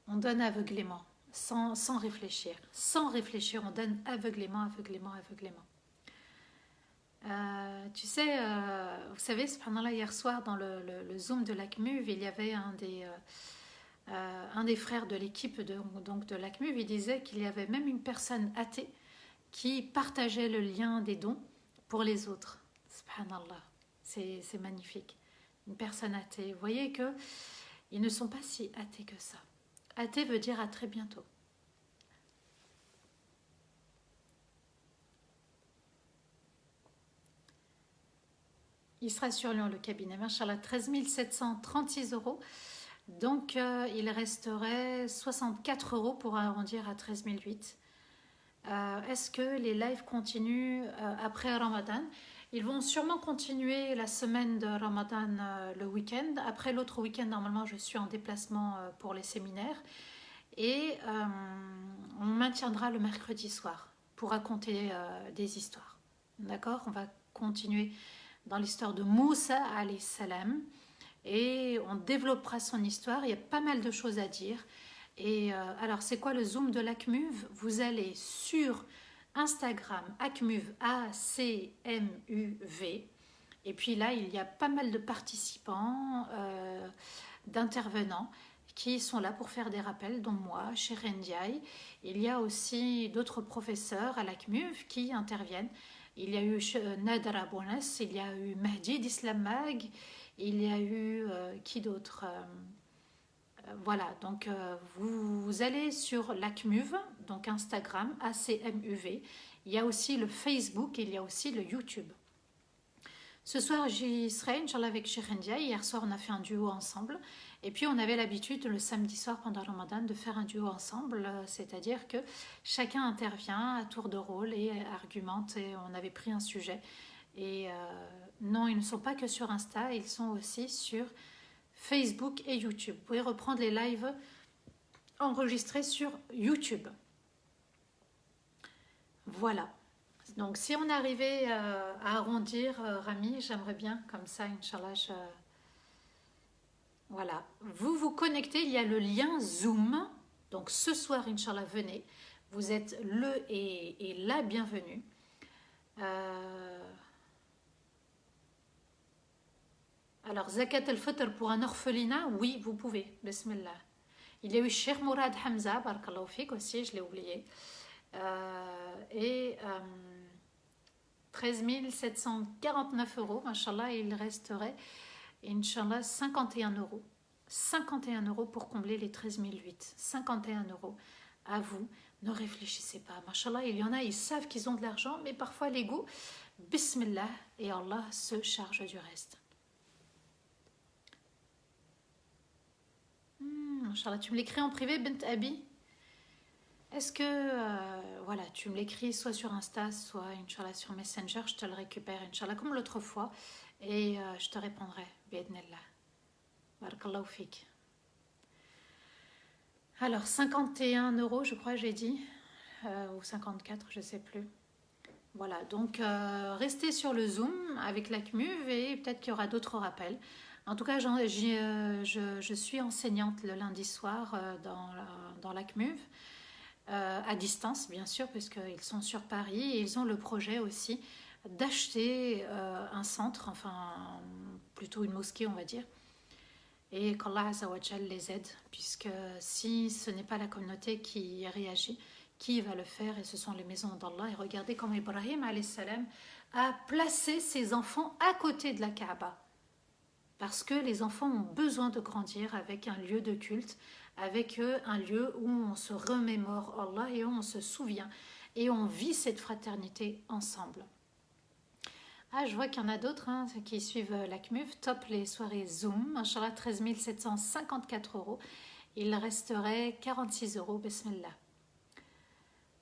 On donne aveuglément, sans réfléchir. Sans réfléchir, on donne aveuglément. Tu sais, vous savez, subhanallah, hier soir, dans le Zoom de l'ACMUV, il y avait un des frères de l'équipe de l'ACMUV, il disait qu'il y avait même une personne athée qui partageait le lien des dons pour les autres. Subhanallah, c'est magnifique. Une personne athée. Vous voyez qu'ils ne sont pas si athées que ça. Athée veut dire à très bientôt. Il sera sur Lyon, le cabinet. Machallah, 13 736 euros. Donc, il resterait 64 euros pour arrondir à 13 008. Est-ce que les lives continuent après Ramadan? Ils vont sûrement continuer la semaine de Ramadan le week-end. Après l'autre week-end, normalement, je suis en déplacement pour les séminaires. Et on maintiendra le mercredi soir pour raconter des histoires. D'accord? On va continuer dans l'histoire de Moussa alayhi salam. Et on développera son histoire. Il y a pas mal de choses à dire. Et alors, c'est quoi le Zoom de l'ACMUV? Vous allez sur Instagram, ACMUV, ACMUV. Et puis là, il y a pas mal de participants, d'intervenants qui sont là pour faire des rappels, dont moi, chez Ndiaye. Il y a aussi d'autres professeurs à l'ACMUV qui interviennent. Il y a eu Nader Abounas, il y a eu Mahdi d'Islam Mag, il y a eu qui d'autre voilà, donc vous allez sur l'ACMUV, donc Instagram, ACMUV. Il y a aussi le Facebook et il y a aussi le YouTube. Ce soir, j'y serai, Inch'Allah, avec Cheikh Ndiaye. Hier soir, on a fait un duo ensemble. Et puis, on avait l'habitude, le samedi soir, pendant Ramadan, de faire un duo ensemble. C'est-à-dire que chacun intervient à tour de rôle et argumente. Et on avait pris un sujet. Et non, ils ne sont pas que sur Insta, ils sont aussi sur Facebook et YouTube. Vous pouvez reprendre les lives enregistrés sur YouTube. Voilà. Donc, si on arrivait à arrondir, Rami, j'aimerais bien, comme ça, Inch'Allah, voilà. Vous vous connectez, il y a le lien Zoom. Donc, ce soir, Inch'Allah, venez. Vous êtes le et la bienvenue. Alors, Zakat al-Fitr pour un orphelinat, oui, vous pouvez. Bismillah. Il y a eu Cheikh Mourad Hamza, barakallahu fik aussi, je l'ai oublié. Et 13 749 €, Inch'Allah, il resterait, Inch'Allah, 51 €. 51 € pour combler les 13 008. 51 € à vous. Ne réfléchissez pas. Machallah, il y en a, ils savent qu'ils ont de l'argent, mais parfois l'ego, Bismillah, et Allah se charge du reste. Inch'Allah, tu me l'écris en privé, Bint Abi? Est-ce que, voilà, tu me l'écris soit sur Insta, soit, Inch'Allah, sur Messenger, je te le récupère, Inch'Allah, comme l'autre fois, et je te répondrai, bi'idnillah. Barakallahu fik. Alors, 51 €, je crois, j'ai dit, ou 54, je ne sais plus. Voilà, donc restez sur le Zoom avec l'ACMUV et peut-être qu'il y aura d'autres rappels. En tout cas, je suis enseignante le lundi soir dans l'ACMUV, à distance bien sûr, puisqu'ils sont sur Paris et ils ont le projet aussi d'acheter un centre, enfin plutôt une mosquée on va dire, et qu'Allah Azzawajal les aide, puisque si ce n'est pas la communauté qui réagit, qui va le faire? Et ce sont les maisons d'Allah. Et regardez comment Ibrahim alayhi salam a placé ses enfants à côté de la Kaaba. Parce que les enfants ont besoin de grandir avec un lieu de culte, avec un lieu où on se remémore Allah et où on se souvient et on vit cette fraternité ensemble. Ah, je vois qu'il y en a d'autres qui suivent l'ACMUV. Top les soirées Zoom. Inch'Allah, 13 754 €. Il resterait 46 €. Bismillah.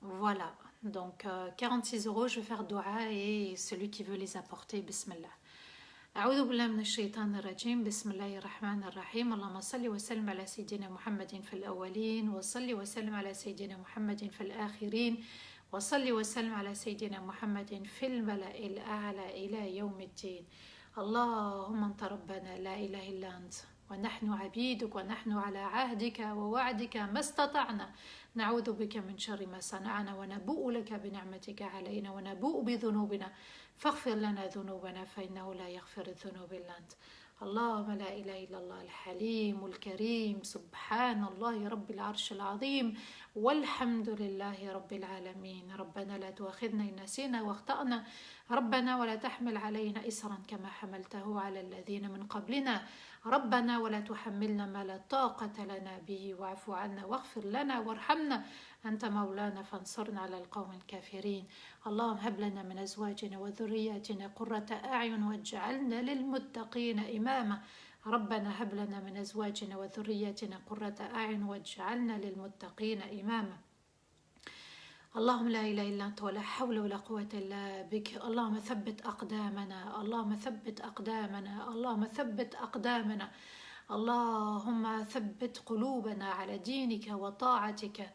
Voilà. Donc, 46 €. Je vais faire dua et celui qui veut les apporter, Bismillah. أعوذ بالله من الشيطان الرجيم بسم الله الرحمن الرحيم اللهم صل وسلم على سيدنا محمد في الأولين وصل وسلم على سيدنا محمد في الآخرين وصل وسلم على سيدنا محمد في الملأ الأعلى إلى يوم الدين اللهم أنت ربنا لا إله إلا أنت ونحن عبيدك ونحن على عهدك ووعدك ما استطعنا نعوذ بك من شر ما صنعنا ونبوء لك بنعمتك علينا ونبوء بذنوبنا فاغفر لنا ذنوبنا فإنه لا يغفر الذنوب إلا أنت اللهم لا إله إلا الله الحليم الكريم سبحان الله رب العرش العظيم والحمد لله رب العالمين ربنا لا تؤاخذنا إن نسينا واخطأنا ربنا ولا تحمل علينا إسرا كما حملته على الذين من قبلنا ربنا ولا تحملنا ما لا طاقة لنا به واعف عنا واغفر لنا وارحمنا أنت مولانا فانصرنا على القوم الكافرين اللهم هب لنا من أزواجنا وذرياتنا قرة أعين واجعلنا للمتقين إماما ربنا هب لنا من أزواجنا وذرياتنا قرة أعين واجعلنا للمتقين إماما اللهم لا إله إلا أنت ولا حول ولا قوة إلا بك اللهم ثبت أقدامنا اللهم ثبت أقدامنا اللهم ثبت أقدامنا اللهم ثبت قلوبنا على دينك وطاعتك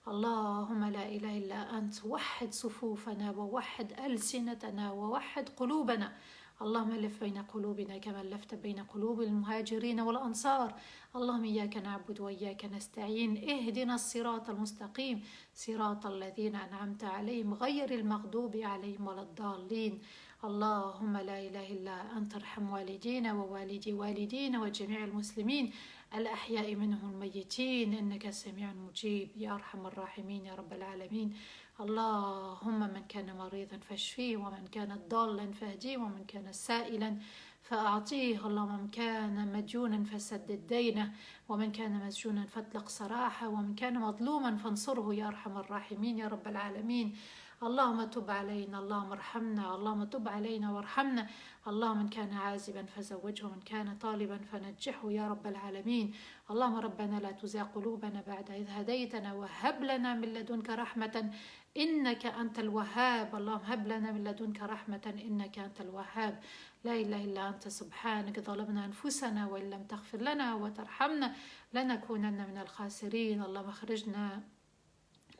اللهم لا إله إلا أنت وحد صفوفنا ووحد ألسنتنا ووحد قلوبنا اللهم ألف بين قلوبنا كما ألفت بين قلوب المهاجرين والأنصار. اللهم إياك نعبد وإياك نستعين. اهدنا الصراط المستقيم صراط الذين أنعمت عليهم غير المغضوب عليهم ولا الضالين. اللهم لا إله إلا أنت ارحم والدينا ووالدي والدينا وجميع المسلمين الأحياء منهم الميتين إنك سميع مجيب يا أرحم الراحمين يا رب العالمين. اللهم من كان مريضا فاشفيه، ومن كان ضالا فاهديه، ومن كان سائلا فأعطيه. اللهم من كان مديونا فسدد دينه، ومن كان مسجونا فاطلق سراحه، ومن كان مظلوما فانصره يا أرحم الراحمين يا رب العالمين. اللهم تب علينا، اللهم ارحمنا، اللهم تب علينا وارحمنا. اللهم من كان عازبا فزوجه، ومن كان طالبا فنجحه يا رب العالمين. اللهم ربنا لا تزغ قلوبنا بعد إذ هديتنا وهب لنا من لدنك رحمة إنك أنت الوهاب. اللهم هب لنا من لدنك رحمة إنك أنت الوهاب. لا إله إلا أنت سبحانك ظلمنا أنفسنا وإن لم تغفر لنا وترحمنا لنكونن من الخاسرين. اللهم اخرجنا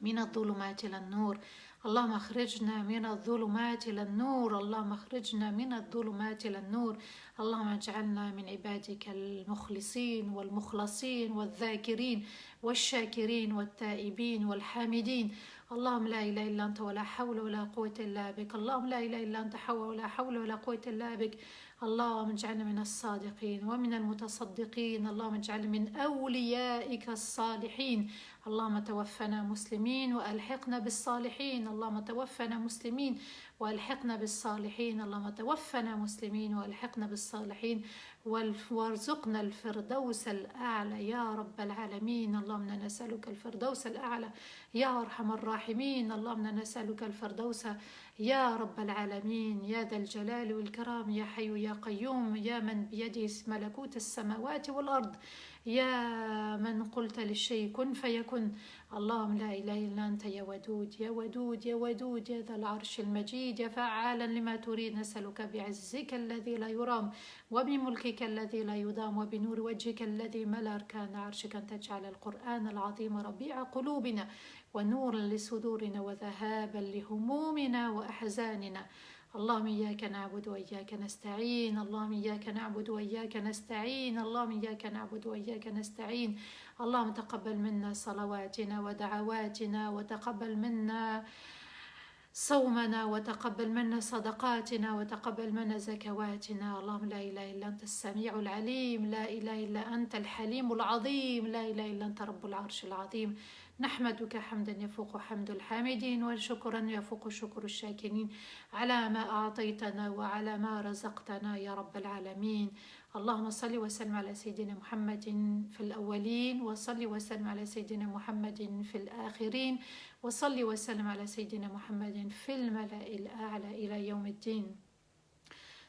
من الظلمات إلى النور. اللهم اخرجنا من الظلمات إلى النور. اللهم اخرجنا من الظلمات إلى النور. اللهم اجعلنا من عبادك المخلصين والمخلصين والذاكرين والشاكرين والتائبين والحامدين. اللهم لا إله إلا أنت ولا حول ولا قوة إلا بك. اللهم لا إله إلا أنت ولا حول ولا قوة إلا بك. اللهم اجعلنا من الصادقين ومن المتصدقين. اللهم اجعلنا من أوليائك الصالحين. اللهم توفنا مسلمين وألحقنا بالصالحين. اللهم توفنا مسلمين وألحقنا بالصالحين. اللهم توفنا مسلمين وألحقنا بالصالحين وارزقنا الفردوس الأعلى يا رب العالمين. اللهم نسألك الفردوس الأعلى يا أرحم الراحمين. اللهم نسألك الفردوس يا رب العالمين يا ذا الجلال والكرام يا حي يا قيوم يا من بيده ملكوت السماوات والأرض يا من قلت للشيء كن فيكن. اللهم لا إله إلا أنت يا ودود يا ودود يا ودود يا ذا العرش المجيد يا فعالا لما تريد. نسألك بعزك الذي لا يرام وبملكك الذي لا يضام وبنور وجهك الذي ملا أركان عرشك أن تجعل القرآن العظيم ربيع قلوبنا ونورا لصدورنا وذهابا لهمومنا وأحزاننا. اللهم إياك نعبد وإياك نستعين. اللهم إياك نعبد وإياك نستعين. اللهم إياك نعبد وإياك نستعين. اللهم تقبل منا صلواتنا ودعواتنا وتقبل منا صومنا وتقبل منا صدقاتنا وتقبل منا زكواتنا. اللهم لا إله إلا أنت السميع العليم. لا إله إلا أنت الحليم العظيم. لا إله إلا أنت رب العرش العظيم. نحمدك حمدا يفوق حمد الحامدين وشكرا يفوق شكر الشاكرين على ما أعطيتنا وعلى ما رزقتنا يا رب العالمين. اللهم صل وسلم على سيدنا محمد في الأولين وصل وسلم على سيدنا محمد في الآخرين وصل وسلم على سيدنا محمد في الملأ الأعلى إلى يوم الدين.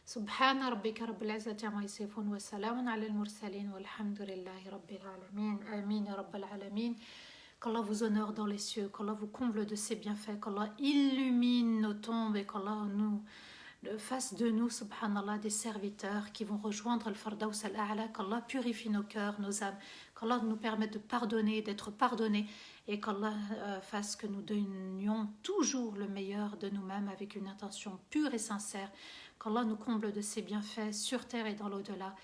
سبحان ربك رب العزة عما يصفون وسلام على المرسلين والحمد لله رب العالمين. آمين يا رب العالمين. Qu'Allah vous honore dans les cieux, qu'Allah vous comble de ses bienfaits, qu'Allah illumine nos tombes et qu'Allah nous fasse de nous, subhanallah, des serviteurs qui vont rejoindre le Firdaus al-A'la, qu'Allah purifie nos cœurs, nos âmes, qu'Allah nous permette de pardonner, d'être pardonnés et qu'Allah fasse que nous donnions toujours le meilleur de nous-mêmes avec une intention pure et sincère, qu'Allah nous comble de ses bienfaits sur terre et dans l'au-delà,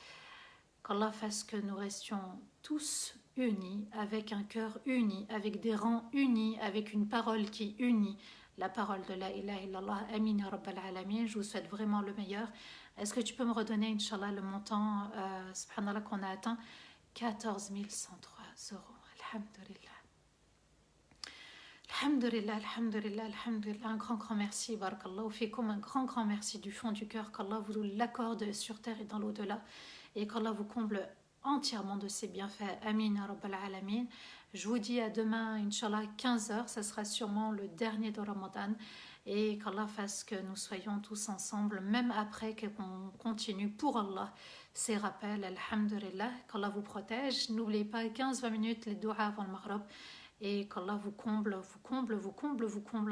qu'Allah fasse que nous restions tous unis, avec un cœur uni, avec des rangs unis, avec une parole qui unit, la parole de la ilaha illallah. Amin ya rabbal alamin. Je vous souhaite vraiment le meilleur. Est-ce que tu peux me redonner, Inch'Allah, le montant, subhanallah, qu'on a atteint 14 103 euros. Alhamdulillah. Alhamdulillah, alhamdulillah, alhamdulillah. Un grand merci, barakallahu fikum. Un grand merci du fond du cœur. Qu'Allah vous l'accorde sur terre et dans l'au-delà. Et qu'Allah vous comble entièrement de ses bienfaits. Amin ya rabbal alamin. Je vous dis à demain, Inch'Allah, 15h. Ça sera sûrement le dernier de Ramadan. Et qu'Allah fasse que nous soyons tous ensemble, même après qu'on continue pour Allah ces rappels. Alhamdulillah. Qu'Allah vous protège. N'oubliez pas 15-20 minutes les doigts avant le maghrib. Et qu'Allah vous comble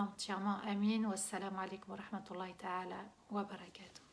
entièrement. Amin. Wassalamu alaikum wa rahmatullahi ta'ala wa barakatuh.